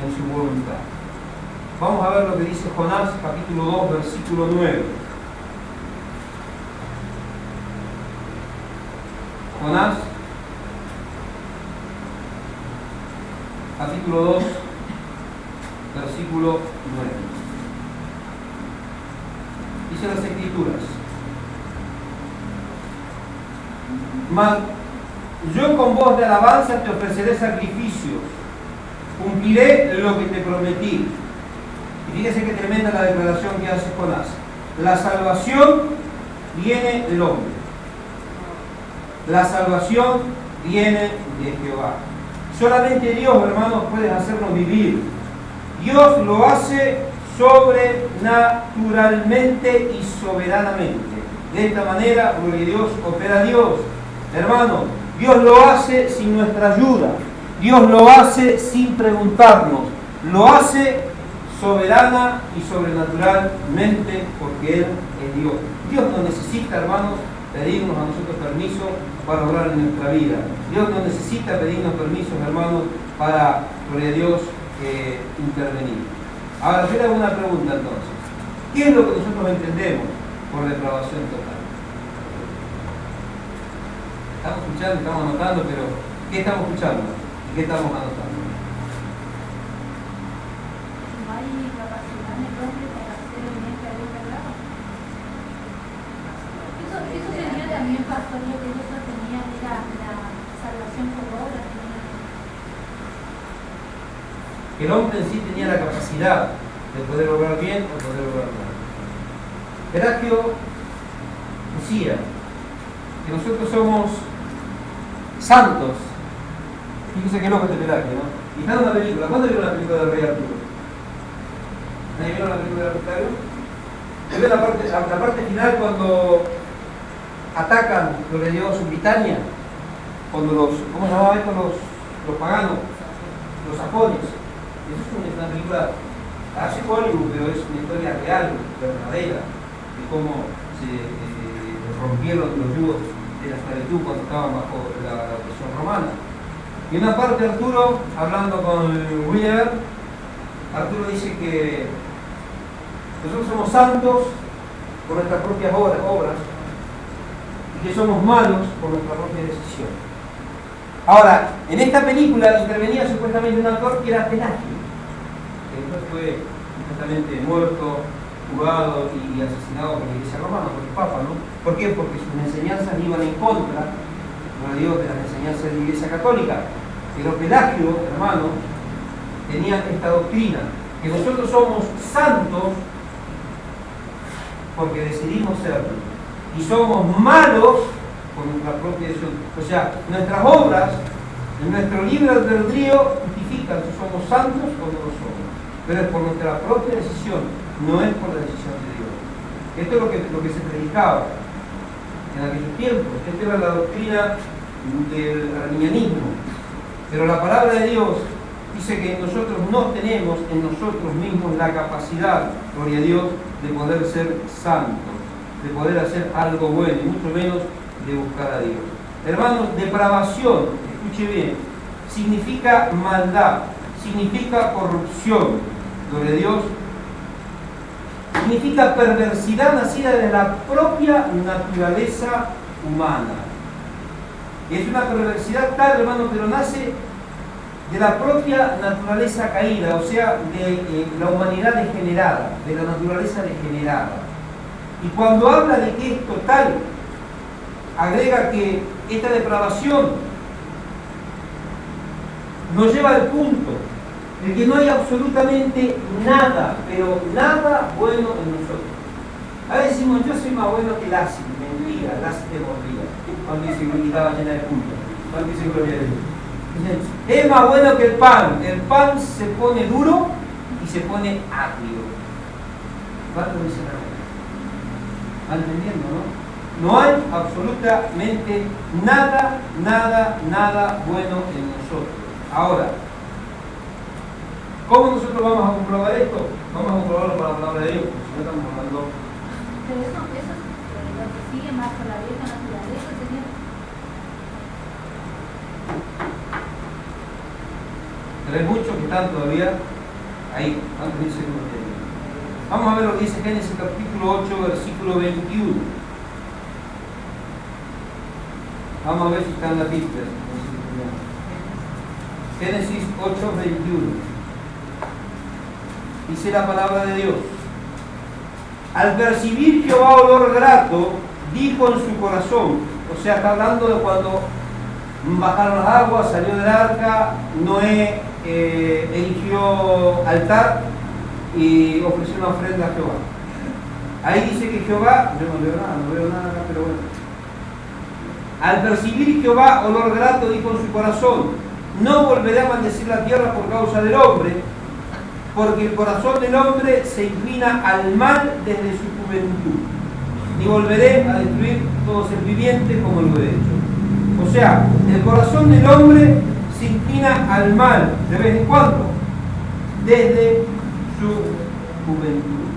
en su voluntad. Vamos a ver lo que dice Jonás, capítulo 2, versículo 9. Jonás, capítulo 2, versículo 9. Dice las Escrituras: mas yo con voz de alabanza te ofreceré sacrificios, cumpliré lo que te prometí. Y fíjese qué tremenda la declaración que hace Jonás. La salvación viene del hombre. La salvación viene de Jehová. Solamente Dios, hermanos, puede hacernos vivir. Dios lo hace sobrenaturalmente y soberanamente. De esta manera, porque Dios opera Dios. Hermano, Dios lo hace sin nuestra ayuda. Dios lo hace sin preguntarnos. Lo hace soberana y sobrenaturalmente porque Él es Dios. Dios no necesita, hermanos, pedirnos a nosotros permiso para obrar en nuestra vida. Dios no necesita pedirnos permisos, hermanos, para, gloria a Dios, intervenir. Ahora, yo le hago una pregunta entonces. ¿Qué es lo que nosotros entendemos por depravación total? Estamos escuchando, estamos anotando, pero ¿qué estamos escuchando? ¿Y qué estamos anotando? No hay capacidad en el hombre para hacer el bien que a Dios le agrada. Eso sería también, pastor, lo que ellos sostenían, era la salvación por obra. Que el hombre en sí tenía la capacidad de poder obrar bien o poder obrar mal. Pelagio decía que nosotros somos santos. Fíjese qué loco este Pelagio, ¿no? Y está en una película. ¿Cuándo vieron la película del Rey Arturo? ¿Nadie vieron la película del Rey Arturo? ¿Se ve la parte final cuando atacan los de Dios en Britania? Cuando ¿cómo se llamaba esto? Los paganos, los sajones. Eso es una película, hace Hollywood, pero es una historia real, verdadera, de cómo se rompieron los yugos de la esclavitud cuando estaban bajo la opresión romana. Y en una parte Arturo, hablando con William, Arturo dice que nosotros somos santos por nuestras propias obras y que somos malos por nuestra propia decisión. Ahora, en esta película intervenía supuestamente un actor que era Pelagio, que después fue supuestamente muerto, juzgado y asesinado por la Iglesia Romana, por el Papa, ¿no? ¿Por qué? Porque sus enseñanzas iban en contra, no digo, de las enseñanzas de la Iglesia Católica. Pero Pelagio, hermano, tenía esta doctrina, que nosotros somos santos porque decidimos serlo, y somos malos por nuestra propia decisión. O sea, nuestras obras, en nuestro libre albedrío, justifican si somos santos o no lo somos. Pero es por nuestra propia decisión, no es por la decisión de Dios. Esto es lo que se predicaba en aquellos tiempos. Esta era la doctrina del arminianismo. Pero la palabra de Dios dice que nosotros no tenemos en nosotros mismos la capacidad, gloria a Dios, de poder ser santos, de poder hacer algo bueno, y mucho menos de buscar a Dios. Hermanos, depravación, escuche bien, significa maldad, significa corrupción, gloria a Dios, significa perversidad nacida de la propia naturaleza humana. Y es una perversidad tal, hermano, pero nace de la propia naturaleza caída, o sea, de la humanidad degenerada, de la naturaleza degenerada. Y cuando habla de que es total, agrega que esta depravación nos lleva al punto de que no hay absolutamente nada, pero nada bueno en nosotros. A veces decimos, yo soy más bueno que el ácido. Mentira, el ácido te mordía. Cuando dice que estaba llena de puntos. Cuando dice gloria a Dios. Es más bueno que el pan. El pan se pone duro y se pone ácido. ¿Cuánto dice nada? ¿Van entendiendo, no? No hay absolutamente nada bueno en nosotros. Ahora, ¿cómo nosotros vamos a comprobar esto? Vamos a comprobarlo por la palabra de Dios, porque si no estamos hablando. Pero eso es lo que sigue más con la vieja naturaleza, señor. Pero hay muchos que están todavía ahí, antes dice que no tienen. Vamos a ver lo que dice Génesis capítulo 8, versículo 21. Vamos a ver si está en la Biblia. Génesis 8, 21. Dice la palabra de Dios. Al percibir Jehová olor grato, dijo en su corazón, o sea, está hablando de cuando bajaron las aguas, salió del arca, Noé erigió altar y ofreció una ofrenda a Jehová. Ahí dice que Jehová, yo no veo nada acá, pero bueno. Al percibir Jehová olor grato, dijo en su corazón, no volveré a maldecir la tierra por causa del hombre, porque el corazón del hombre se inclina al mal desde su juventud, ni volveré a destruir todo ser viviente como lo he hecho. O sea, el corazón del hombre se inclina al mal de vez en cuando, desde su juventud.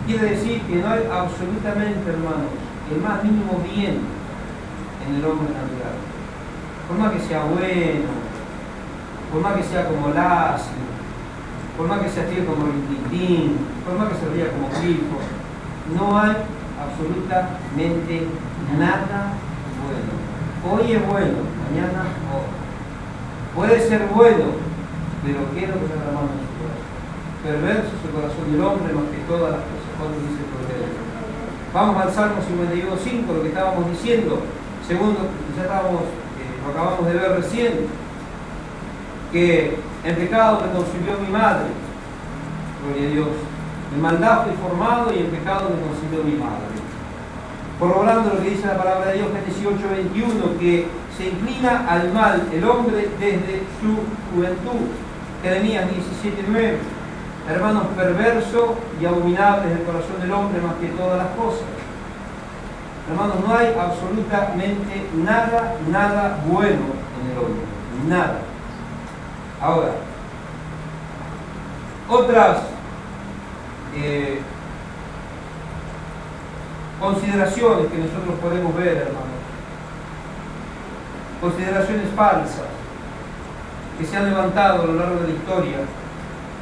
Quiere decir que no hay absolutamente, hermanos, el más mínimo bien en el hombre natural. Por más que sea bueno, por más que sea como Lácido, por más que sea fiel como Rintintín, por más que se ría como Grifo, no hay absolutamente nada bueno. Hoy es bueno, mañana no. Puede ser bueno, pero ¿qué es lo que está tramando en su corazón? Perverso es el corazón del hombre más que todas las cosas, cuando dice el Cordero. Vamos al Salmo 52:5, lo que estábamos diciendo, segundo, ya estábamos, lo acabamos de ver recién, que en pecado me concibió mi madre, gloria a Dios, en maldad fui formado y en pecado me concibió mi madre. Corroborando lo que dice la palabra de Dios, Génesis 8:21, que se inclina al mal el hombre desde su juventud. Jeremías 17:9. Hermanos, perverso y abominable es el corazón del hombre más que todas las cosas. Hermanos, no hay absolutamente nada bueno en el hombre. Nada. Ahora, otras consideraciones que nosotros podemos ver, hermanos. Consideraciones falsas que se han levantado a lo largo de la historia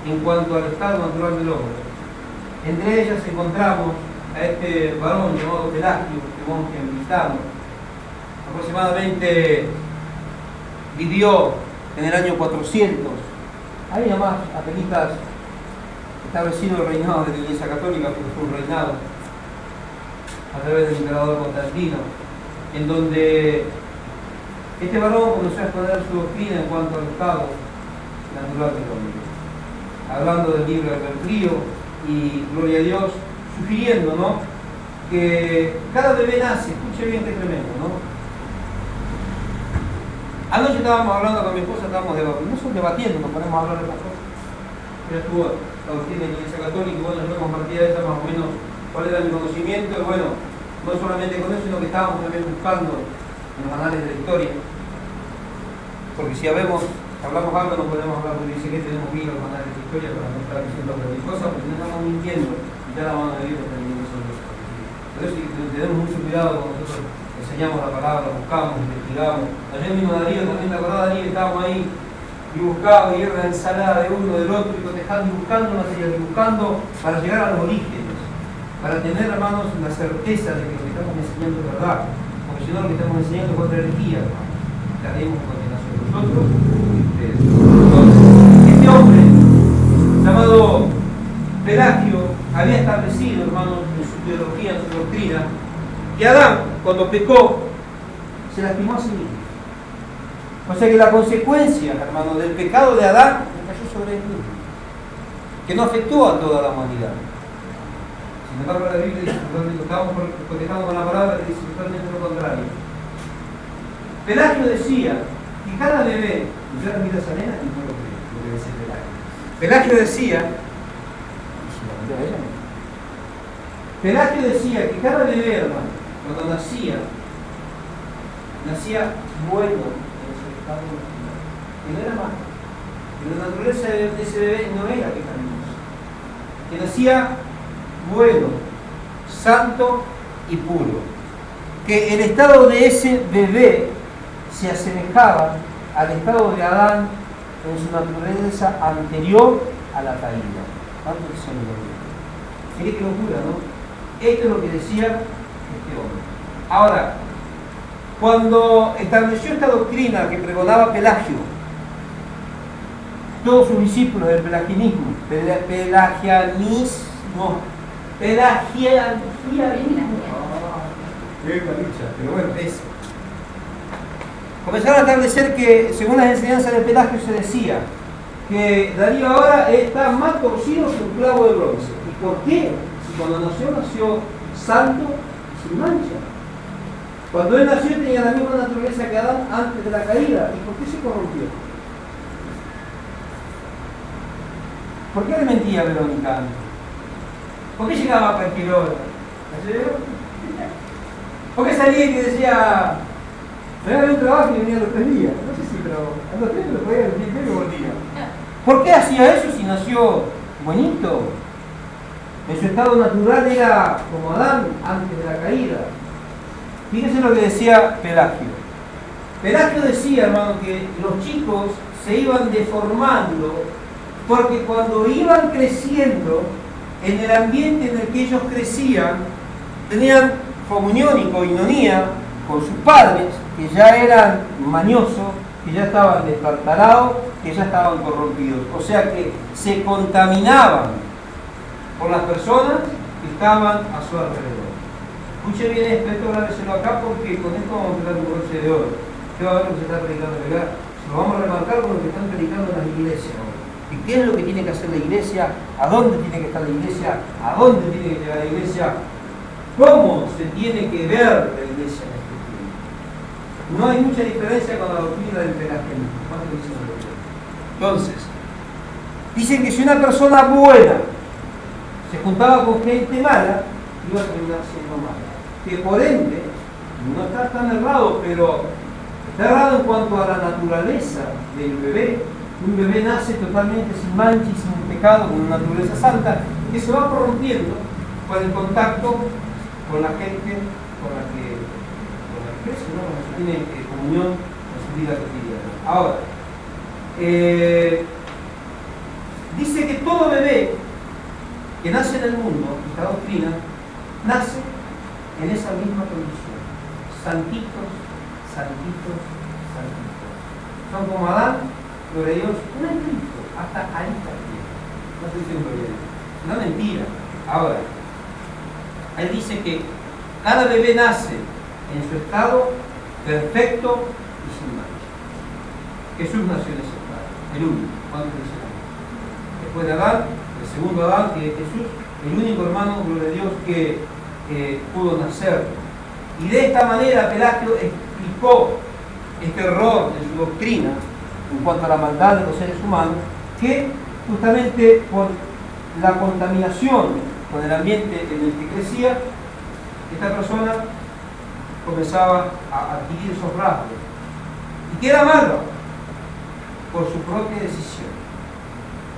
en cuanto al estado natural del hombre. Entre ellas encontramos a este varón llamado Pelagio, este monje militano. Aproximadamente vivió en el año 400. Ahí nomás, apenitas establecido el reinado de la Iglesia Católica, porque fue un reinado a través del emperador Constantino, en donde este varón comenzó a exponer su doctrina en cuanto al estado natural del hombre, hablando del libre albedrío y, gloria a Dios, sugiriendo, ¿no?, que cada bebé nace, escuche bien qué tremendo, ¿no? Anoche estábamos hablando con mi esposa, estábamos debatiendo, nos ponemos a hablar de las cosas. Ella estuvo la doctrina de la Iglesia Católica y bueno, yo compartía esa más o menos cuál era mi conocimiento, y bueno, no solamente con eso, sino que estábamos también buscando en los anales de la historia. Porque si hablamos algo, no podemos hablar, porque dice que tenemos que ir a los anales de la historia para no estar diciendo cualquier cosa, porque no estamos mintiendo, y ya la mano de Dios está teniendo nosotros. Por eso tenemos mucho cuidado cuando nosotros enseñamos la palabra, buscamos, investigamos. Ayer mismo Darío, también te acordás, Darío, estábamos ahí y buscaba, y era la ensalada de uno, del otro, y cotejando, y buscando material, y buscando para llegar a los orígenes, para tener, hermanos, la certeza de que lo que estamos enseñando es verdad, porque si no lo que estamos enseñando es contra herejía, hermanos. Estaremos en condenación nosotros y ustedes. Entonces, este hombre, llamado Pelagio, había establecido, hermanos, en su teología, en su doctrina, que Adán, cuando pecó, se lastimó a sí mismo. O sea que la consecuencia, hermano, del pecado de Adán cayó sobre él mismo, que no afectó a toda la humanidad. Sin embargo, la Biblia dice totalmente, estamos contestando con la palabra que dice totalmente lo contrario. Pelagio decía que cada bebé, y yo ahora miro a esa nena y no lo creo, lo que decía Pelagio decía, Pelagio decía que cada bebé, hermano, cuando nacía bueno en su estado natural, que no era malo, que la naturaleza de ese bebé no era pecaminosa, que nacía bueno, santo y puro, que el estado de ese bebé se asemejaba al estado de Adán en su naturaleza anterior a la caída. ¿Cuánto que son los bebés? Mire qué locura, ¿no? Esto es lo que decía este hombre. Ahora, cuando estableció esta doctrina que pregonaba Pelagio, todos sus discípulos del pelagianismo, pero bueno, eso. Comenzaron a establecer que, según las enseñanzas de Pelagio, se decía que Darío ahora está más torcido que un clavo de bronce. ¿Y por qué? Si cuando nació santo y sin mancha. Cuando él nació tenía la misma naturaleza que Adán antes de la caída. ¿Y por qué se corrompió? ¿Por qué le mentía a Verónica antes? ¿Por qué llegaba a cualquier hora? ¿Por qué salía y decía, me voy a un trabajo y venía a los 3 días? No sé si, pero a los 3 me lo podía decir y volvía. ¿Por qué hacía eso si nació bonito? En su estado natural era como Adán antes de la caída. Fíjense lo que decía Pelagio. Pelagio decía, hermano, que los chicos se iban deformando porque cuando iban creciendo, en el ambiente en el que ellos crecían, tenían comunión y coinonía con sus padres, que ya eran mañosos, que ya estaban destartarados, que ya estaban corrompidos. O sea que se contaminaban por las personas que estaban a su alrededor. Escuche bien esto grábeselo acá porque con esto vamos a tener un broche de oro. ¿Qué va a ver lo que se está predicando acá? Lo vamos a remarcar con lo que están predicando en las iglesias ahora. ¿Y qué es lo que tiene que hacer la iglesia? ¿A dónde tiene que estar la iglesia? ¿A dónde tiene que llegar la iglesia? ¿Cómo se tiene que ver la iglesia en este tiempo? No hay mucha diferencia con la doctrina del pelagianismo. Entonces, dicen que si una persona buena se juntaba con gente mala, iba a terminar siendo mala. Que por ende, no está tan errado, pero está errado en cuanto a la naturaleza del bebé. Un bebé nace totalmente sin mancha y sin pecado, con una naturaleza santa, que se va corrompiendo con el contacto con la gente con la que crece, ¿no? Con la que tiene comunión en su vida cotidiana. Ahora, dice que todo bebé que nace en el mundo, esta doctrina, nace en esa misma condición. Santitos, santitos, santitos. Son como Adán, gloria a Dios, un angelito, hasta ahí también. No estoy diciendo bien. Una mentira. Ahora, él dice que cada bebé nace en su estado perfecto y sin mancha. Jesús nació en ese estado, el único. ¿Cuántos dicen? Después de Adán, el segundo Adán, que es Jesús, el único hermano, gloria a Dios, que pudo nacer. Y de esta manera Pelagio explicó este error de su doctrina en cuanto a la maldad de los seres humanos, que justamente por la contaminación con el ambiente en el que crecía, esta persona comenzaba a adquirir esos rasgos. ¿Y qué era malo? Por su propia decisión.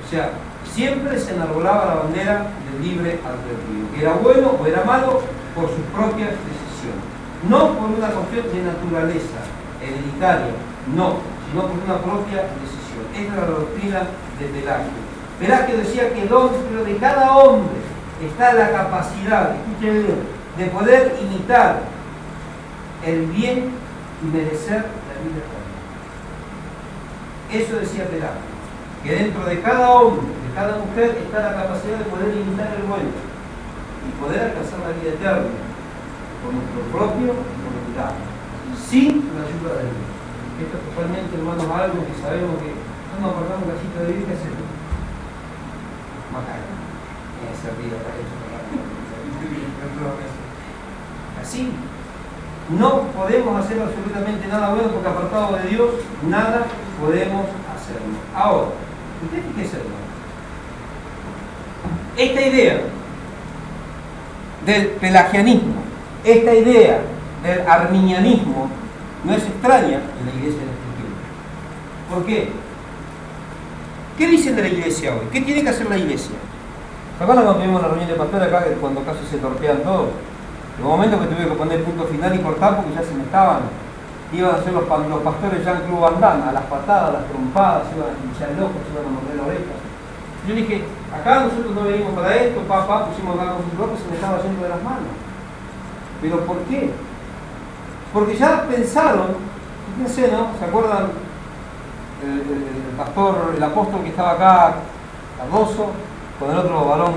O sea, siempre se enarbolaba la bandera del libre albedrío. Que era bueno o era malo por sus propias decisiones. No por una cuestión de naturaleza hereditaria, no, sino por una propia decisión. Esta era la doctrina de Pelagio. Pelagio decía que dentro de cada hombre está la capacidad, escuchen bien, de poder imitar el bien y merecer la vida eterna. Eso decía Pelagio, que dentro de cada hombre, de cada mujer, está la capacidad de poder imitar el bueno y poder alcanzar la vida eterna por nuestro propio voluntad, sin la ayuda de Dios. Esto es totalmente, hermanos, algo que sabemos que cuando apartamos la cita de Dios, ¿qué hacemos? Macaco. Esa vida está hecha para así. No podemos hacer absolutamente nada bueno porque apartado de Dios, nada podemos hacerlo. Ahora, usted fíjese, hermano. Esta idea del pelagianismo, esta idea del arminianismo, no es extraña en la iglesia de este tiempo. ¿Por qué? ¿Qué dicen de la iglesia hoy? ¿Qué tiene que hacer la iglesia? ¿Se acuerdan cuando tuvimos la reunión de pastores acá, cuando casi se torpean todos? En un momento que tuve que poner punto final y cortar porque ya se me estaban. Iban a ser los pastores Jean-Claude Van Damme, a las patadas, a las trompadas, se iban a pinchar locos, se iban a morder la oreja. Yo dije, acá nosotros no venimos para esto, pusimos la ropa y se me estaba yendo de las manos. ¿Pero por qué? Porque ya pensaron, fíjense, ¿no? ¿Se acuerdan? El pastor, el apóstol que estaba acá, Cardoso, con el otro varón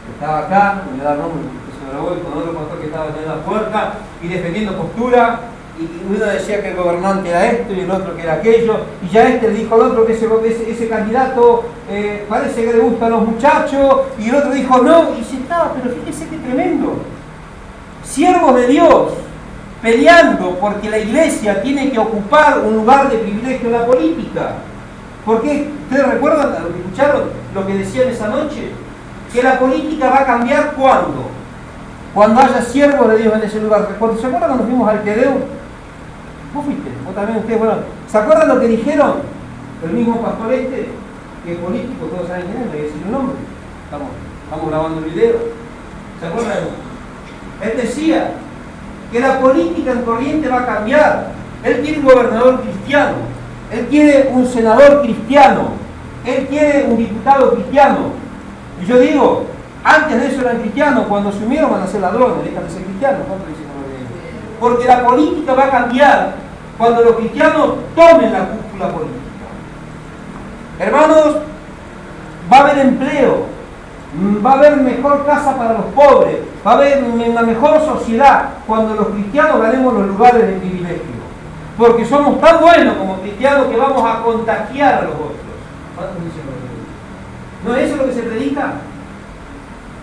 que estaba acá, me da el nombre, que se me lo voy, con otro pastor que estaba en la puerta y defendiendo postura, y uno decía que el gobernante era esto y el otro que era aquello, y ya le dijo al otro que ese candidato parece que le gustan los muchachos, y el otro dijo no, y se estaba, pero fíjese qué tremendo. Siervos de Dios peleando porque la iglesia tiene que ocupar un lugar de privilegio en la política. ¿Por qué? ¿Ustedes recuerdan lo que escucharon, lo que decían esa noche? Que la política va a cambiar ¿cuándo? Cuando haya siervos de Dios en ese lugar. ¿Se acuerdan cuando fuimos al Quedeo? Vos fuiste, vos también, ustedes fueron. ¿Se acuerdan lo que dijeron? El mismo pastor que es político, todos saben quién es, no voy a decir el nombre. Estamos grabando el video. ¿Se acuerdan? Él decía que la política en Corrientes va a cambiar. Él quiere un gobernador cristiano, él quiere un senador cristiano, él quiere un diputado cristiano. Y yo digo, antes de eso eran cristianos, cuando se unieron van a ser ladrones, dejan de ser cristianos. ¿Cuánto dicen? Porque la política va a cambiar cuando los cristianos tomen la cúpula política. Hermanos, va a haber empleo, va a haber mejor casa para los pobres, va a haber una mejor sociedad cuando los cristianos ganemos los lugares de privilegio. Porque somos tan buenos como cristianos que vamos a contagiar a los otros. ¿No es eso lo que se predica?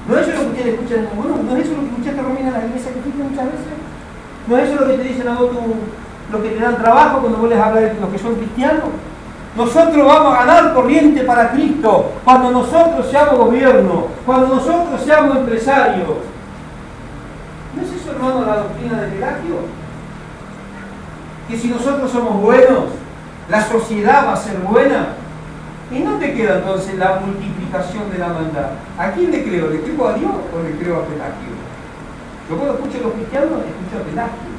¿No es eso lo que ustedes escuchan? Bueno, ¿no es eso lo que escuchaste, Romina, en la iglesia que fuiste muchas veces? ¿No es eso lo que te dicen a vos, lo que te dan trabajo cuando vos les hablas de los que son cristianos? Nosotros vamos a ganar corriente para Cristo cuando nosotros seamos gobierno, cuando nosotros seamos empresarios. ¿No es eso, hermano, la doctrina de Pelagio? Que si nosotros somos buenos, la sociedad va a ser buena. ¿Y dónde queda entonces la multiplicación de la maldad? ¿A quién le creo? ¿Le creo a Dios o le creo a Pelagio? Yo cuando escucho a los cristianos, escucho a Pelagio.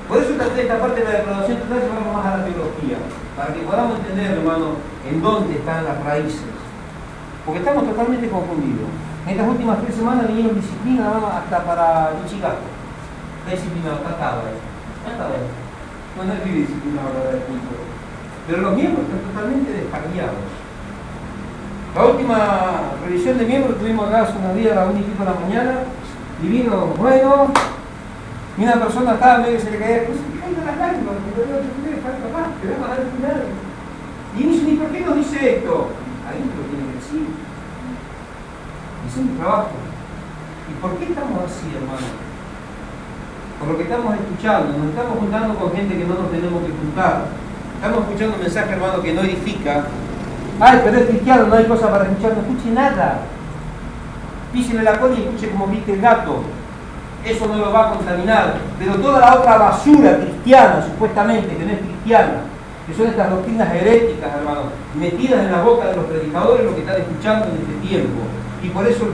Por eso esta parte de la depravación total llevamos más a la teología, para que podamos entender, hermano, en dónde están las raíces. Porque estamos totalmente confundidos. En estas últimas 3 semanas vinieron disciplina hasta para Michigato. Está disciplinado, está atado ahí. No es disciplina ahora del culto. Pero los miembros están totalmente descarriados. La última revisión de miembros tuvimos acá hace unos días a las 1:15 de la mañana, y vino, bueno, y una persona estaba medio que se le caía, pues se caigan las lágrimas, porque yo papá, te vamos a dar el final. Y dice, ¿y por qué nos dice esto? Alguien lo tiene que decir. Es un trabajo. ¿Y por qué estamos así, hermano? Por lo que estamos escuchando, nos estamos juntando con gente que no nos tenemos que juntar. Estamos escuchando un mensaje, hermano, que no edifica. Ay, pero es cristiano, no hay cosa para escuchar, no escuche nada. Písele la cola y escuche como grita el gato. Eso no lo va a contaminar. Pero toda la otra basura cristiana, supuestamente, que no es cristiana, que son estas doctrinas heréticas, hermano, metidas en la boca de los predicadores, lo que están escuchando en este tiempo. Y por eso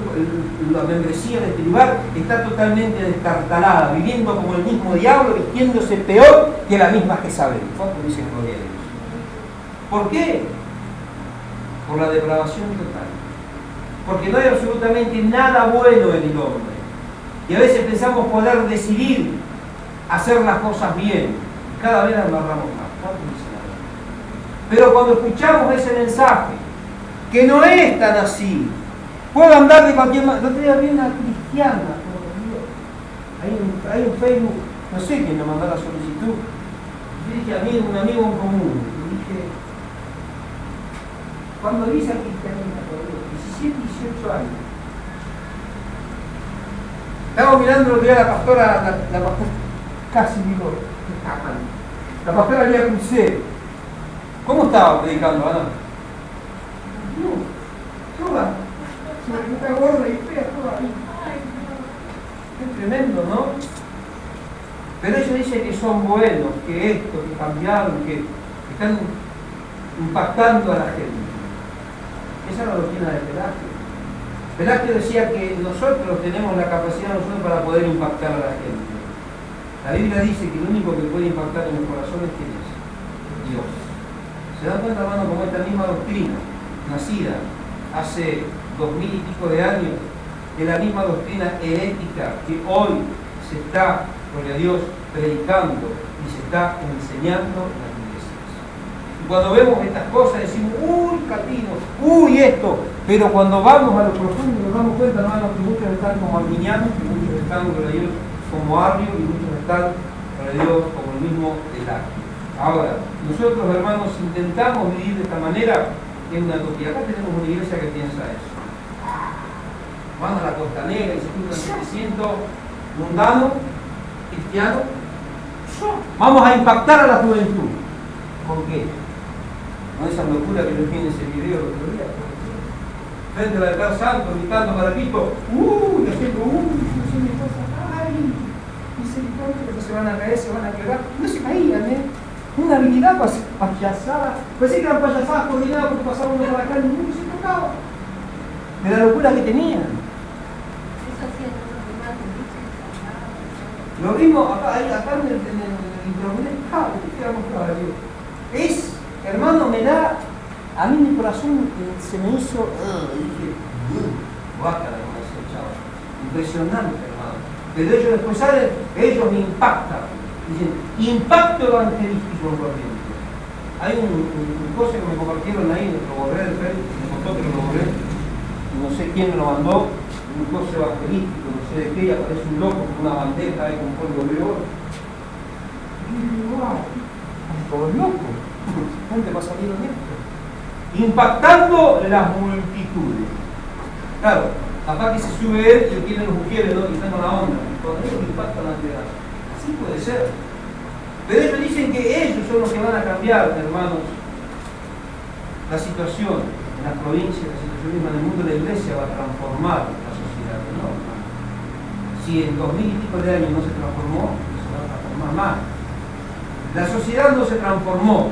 la membresía de este lugar está totalmente destartalada, viviendo como el mismo diablo, vistiéndose peor que la misma Jezabel. ¿Cuánto dicen gloria a Dios? ¿Por qué? Por la depravación total. Porque no hay absolutamente nada bueno en el hombre. Y a veces pensamos poder decidir hacer las cosas bien. Cada vez amarramos más. ¿Cuánto dicen ahora? Pero cuando escuchamos ese mensaje, que no es tan así, Puedo andar de cualquier manera. No te vi una cristiana, por Dios. Hay un Facebook, no sé quién me mandó la solicitud. Yo dije a mí, un amigo en común. Y dije, cuando vi esa cristianita, por Dios, 17, 18 años. Estaba mirando lo que era la pastora, casi digo, la pastora Lía Crucero. ¿Cómo estaba predicando, Ana? No, toda. Está gorda y fea toda. Es tremendo, ¿no? Pero ellos dicen que son buenos, que esto, que cambiaron, que están impactando a la gente. Esa es la doctrina de Pelagio. Pelagio decía que nosotros tenemos la capacidad para poder impactar a la gente. La Biblia dice que el único que puede impactar en el corazón es ¿quién es? Dios. ¿Se dan cuenta, hermano, como esta misma doctrina, nacida hace 2000 y pico de años, es la misma doctrina herética que hoy se está, gloria a Dios, predicando y se está enseñando en las iglesias? Y cuando vemos estas cosas decimos, uy, Catino, uy, esto, pero cuando vamos a lo profundo nos damos cuenta, hermano, que muchos están como arminianos, que muchos están, gloria a Dios, como Arrio, y muchos están, gloria a Dios, como el mismo Pelagio. Ahora, nosotros, hermanos, intentamos vivir de esta manera en una utopía. Acá tenemos una iglesia que piensa eso. Van a la Costanera y se juntan 700 mundanos, cristianos. Vamos a impactar a la juventud. ¿Por qué? No esa locura que yo vi en ese video el otro día. Frente al altar santo, gritando para Cristo. Y haciendo, no sé mi cosa. Ay, misericordia, que se van a caer, se van a quebrar. No se caían, Una habilidad payasada. Pensé que eran payasadas coordinadas porque pasaba uno para acá y ninguno se tocaba. De la locura que tenían. Lo vimos acá en el internet. Es, hermano, me da. A mí mi corazón se me hizo. Dije, guácala, como decía el chavo. Impresionante, hermano. Pero ellos después salen, ellos me impactan. Dicen, impacto evangelístico en corriente. Hay un cosa que me compartieron ahí, lo borré del Facebook, me contó que lo borré, no sé quién me lo mandó, un cosa evangelístico, no sé de qué, y aparece un loco con una bandeja ahí con polvo de oro. Y yo digo, wow, todo loco, gente va a salir en esto. Impactando las multitudes. Claro, capaz que se sube él y tiene los mujeres, ¿no? Y están con la onda. Cuando ellos impactan la ansiedad. Así puede ser. Pero ellos dicen que ellos son los que van a cambiar, hermanos, la situación en las provincias, la situación misma del mundo. La iglesia va a transformar la sociedad, ¿no? Si en 2000 y pico de años no se transformó, se va a transformar más. La sociedad no se transformó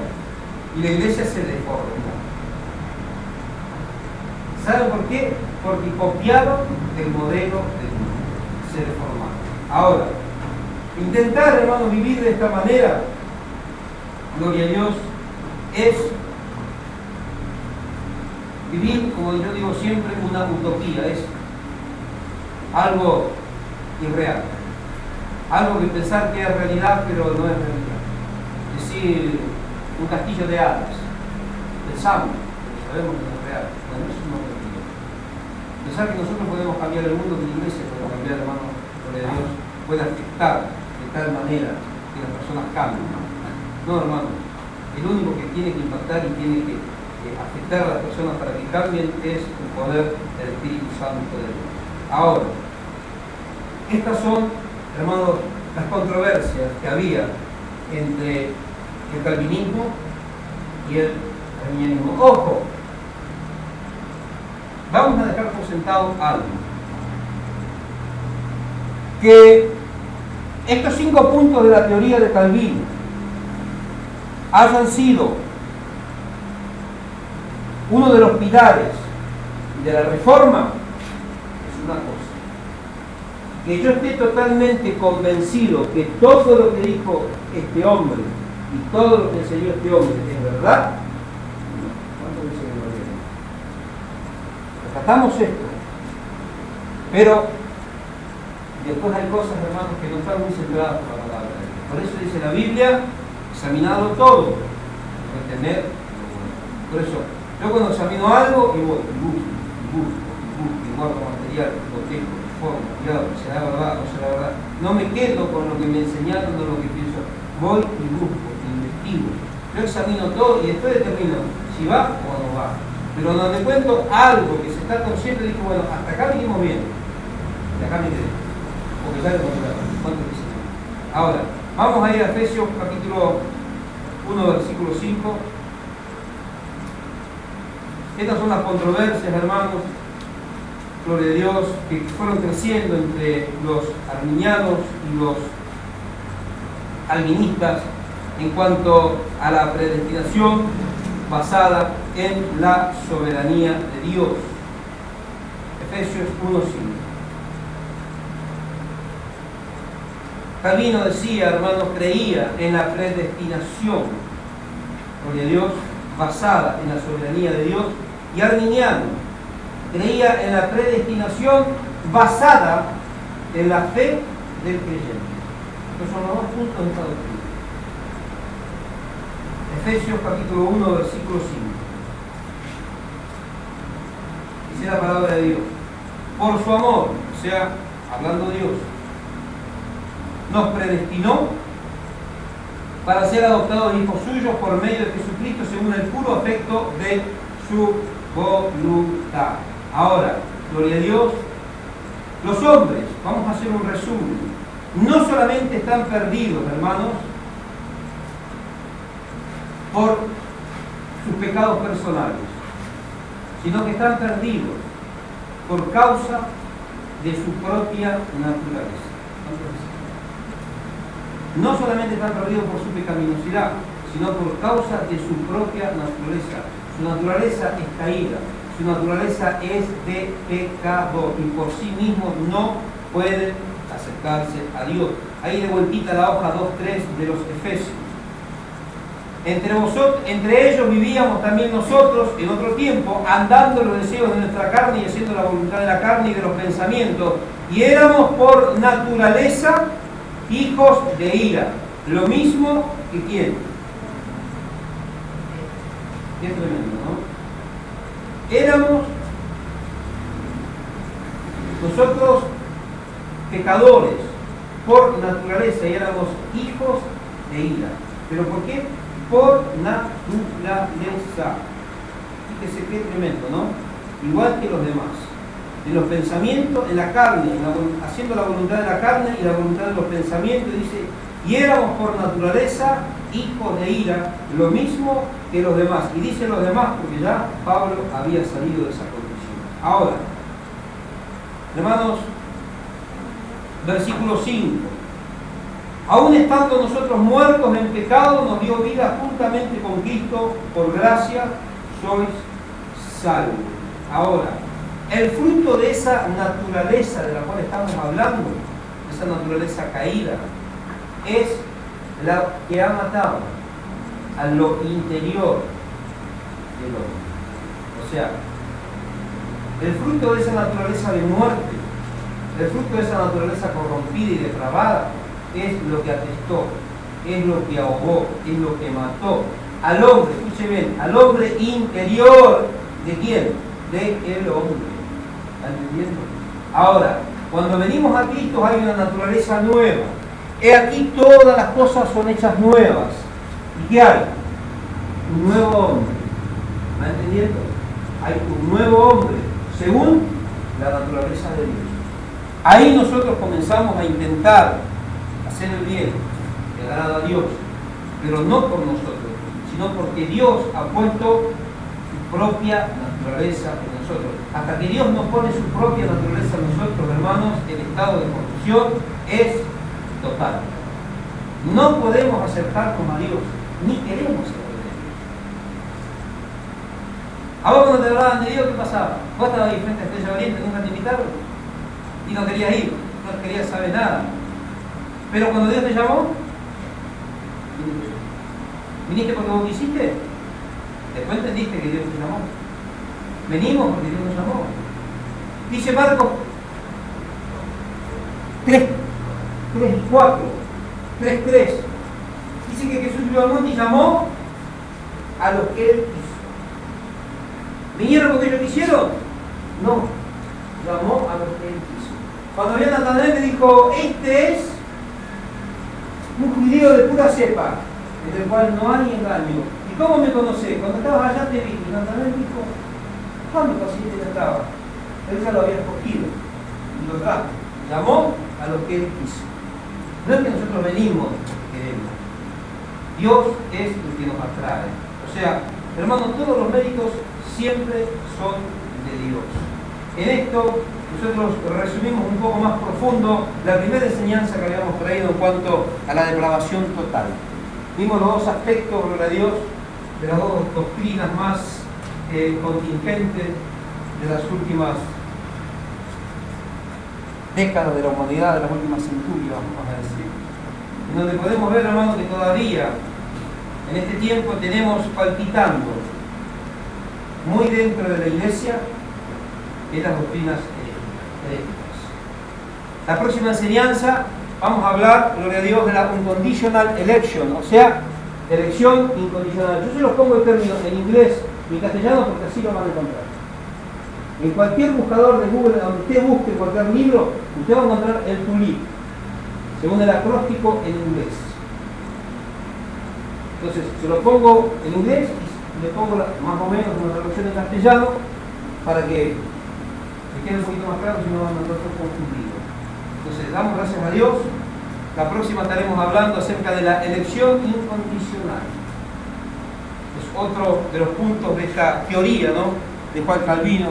y la iglesia se deformó. ¿Saben por qué? Porque copiaron el modelo del mundo. Se deformaron. Ahora, intentar, hermanos, vivir de esta manera, gloria a Dios, es vivir, como yo digo siempre, una utopía, es algo irreal, algo que pensar que es realidad, pero no es realidad. Es decir, un castillo de hadas, pensamos, pero sabemos que no es real. Bueno, eso es una utopía. Pensar que nosotros podemos cambiar el mundo, que la iglesia puede cambiar, hermanos, gloria a Dios, puede afectar de tal manera que las personas cambien. No, hermano, el único que tiene que impactar y tiene que afectar a las personas para que cambien es el poder del Espíritu Santo de Dios. Ahora, estas son, hermanos, las controversias que había entre el calvinismo y el arminianismo. Ojo, vamos a dejar por sentado algo. Que estos 5 puntos de la teoría de Calvino hayan sido uno de los pilares de la reforma es una cosa. Que yo esté totalmente convencido que todo lo que dijo este hombre y todo lo que enseñó este hombre es verdad, ¿cuánto dice que no es? Tratamos esto, pero después hay cosas, hermanos, que no están muy centradas por la palabra de Dios. Por eso dice la Biblia, examinado todo, retener lo bueno. Por eso, yo cuando examino algo, y voy, y busco, guardo material, protejo, formo, cuidado, que será verdad, no será verdad. No me quedo con lo que me enseñaron o lo que pienso. Voy y busco, investigo. Yo examino todo y después determino si va o no va. Pero donde cuento algo que se está torciendo, digo, bueno, hasta acá vinimos bien. De acá me quedé. Porque ya lo cuánto dice. Ahora, vamos a ir a Efesios capítulo 1, versículo 5. Estas son las controversias, hermanos, gloria a Dios, que fueron creciendo entre los arminianos y los albinistas en cuanto a la predestinación basada en la soberanía de Dios. Efesios 1:5. Calvino decía, hermanos, creía en la predestinación, gloria a Dios, basada en la soberanía de Dios, y Arminiano creía en la predestinación basada en la fe del creyente. Estos son los dos puntos de esta doctrina. Efesios capítulo 1, versículo 5. Dice la palabra de Dios: por su amor, o sea, hablando Dios, nos predestinó para ser adoptados hijos suyos por medio de Jesucristo según el puro afecto de su voluntad. Ahora, gloria a Dios, los hombres, vamos a hacer un resumen, no solamente están perdidos, hermanos, por sus pecados personales, sino que están perdidos por causa de su propia naturaleza. No solamente están perdidos por su pecaminosidad, sino por causa de su propia naturaleza. Su naturaleza es caída, su naturaleza es de pecador y por sí mismo no pueden acercarse a Dios. Ahí de vueltita la hoja 2.3 de los Efesios. Entre ellos vivíamos también nosotros en otro tiempo, andando en los deseos de nuestra carne y haciendo la voluntad de la carne y de los pensamientos, y éramos por naturaleza hijos de ira, lo mismo que quién. Qué tremendo, ¿no? Éramos nosotros pecadores por naturaleza y éramos hijos de ira. ¿Pero por qué? Por naturaleza. Fíjese qué tremendo, ¿no? Igual que los demás. En los pensamientos, en la carne, haciendo la voluntad de la carne y la voluntad de los pensamientos, dice, y éramos por naturaleza hijos de ira, lo mismo que los demás. Y dice los demás porque ya Pablo había salido de esa condición. Ahora, hermanos, versículo 5. Aún estando nosotros muertos en pecado, nos dio vida juntamente con Cristo, por gracia sois salvos. Ahora, el fruto de esa naturaleza de la cual estamos hablando, esa naturaleza caída, es la que ha matado a lo interior del hombre. O sea, el fruto de esa naturaleza de muerte, el fruto de esa naturaleza corrompida y depravada, es lo que atestó, es lo que ahogó, es lo que mató al hombre, escuche bien, al hombre interior. ¿De quién? De el hombre. ¿Están entendiendo? Ahora, cuando venimos a Cristo hay una naturaleza nueva. He aquí todas las cosas son hechas nuevas. ¿Y qué hay? Un nuevo hombre. ¿Están entendiendo? Hay un nuevo hombre, según la naturaleza de Dios. Ahí nosotros comenzamos a intentar hacer el bien, que agrada a Dios, pero no por nosotros, sino porque Dios ha puesto su propia naturaleza en nosotros. Hasta que Dios nos pone su propia naturaleza en nosotros, hermanos, el estado de corrupción es total. No podemos acercarnos a Dios, ni queremos ser de Dios. A vos cuando te hablaban de Dios, ¿qué pasaba? Vos estabas ahí frente a Estrella Valiente, nunca te invitaron, y no querías ir, no querías saber nada. Pero cuando Dios te llamó, viniste porque vos quisiste, después entendiste que Dios te llamó. Venimos porque Dios nos llamó. Dice Marcos 3:3. Dice que Jesús subió al monte y llamó a los que Él quiso. ¿Vinieron porque ellos quisieron? No. llamó a los que él quiso. Cuando vio a Natanael le dijo, este es un judío de pura cepa, en el cual no hay engaño. ¿Y cómo me conocés? Cuando estabas allá te vi. Y Natanael dijo, ¿cuándo paciente no estaba? Él ya lo había escogido y lo trajo. Llamó a los que él quiso. No es que nosotros venimos porque queremos. Dios es el que nos atrae. O sea, hermanos, todos los méritos siempre son de Dios. En esto nosotros resumimos un poco más profundo la primera enseñanza que habíamos traído en cuanto a la depravación total. Vimos los dos aspectos, gloria a Dios, de las dos doctrinas más contingentes de las últimas décadas de la humanidad, de las últimas centurias, vamos a decir. En donde podemos ver, hermanos, que todavía en este tiempo tenemos palpitando muy dentro de la iglesia en las doctrinas heréticas. La próxima enseñanza vamos a hablar, gloria a Dios, de la unconditional election, o sea, elección incondicional. Yo se los pongo el término en inglés y en castellano porque así lo van a encontrar. En cualquier buscador de Google, donde usted busque cualquier libro, usted va a encontrar el tulip, según el acróstico en inglés. Entonces, se lo pongo en inglés y le pongo más o menos una traducción en castellano para que quede un poquito más claro, si no van a estar confundidos. Entonces, damos gracias a Dios. La próxima estaremos hablando acerca de la elección incondicional. Es otro de los puntos de esta teoría, ¿no?, de Juan Calvino.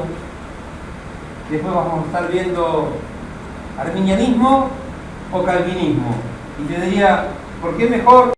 Después vamos a estar viendo arminianismo o calvinismo. Y te diría, ¿por qué mejor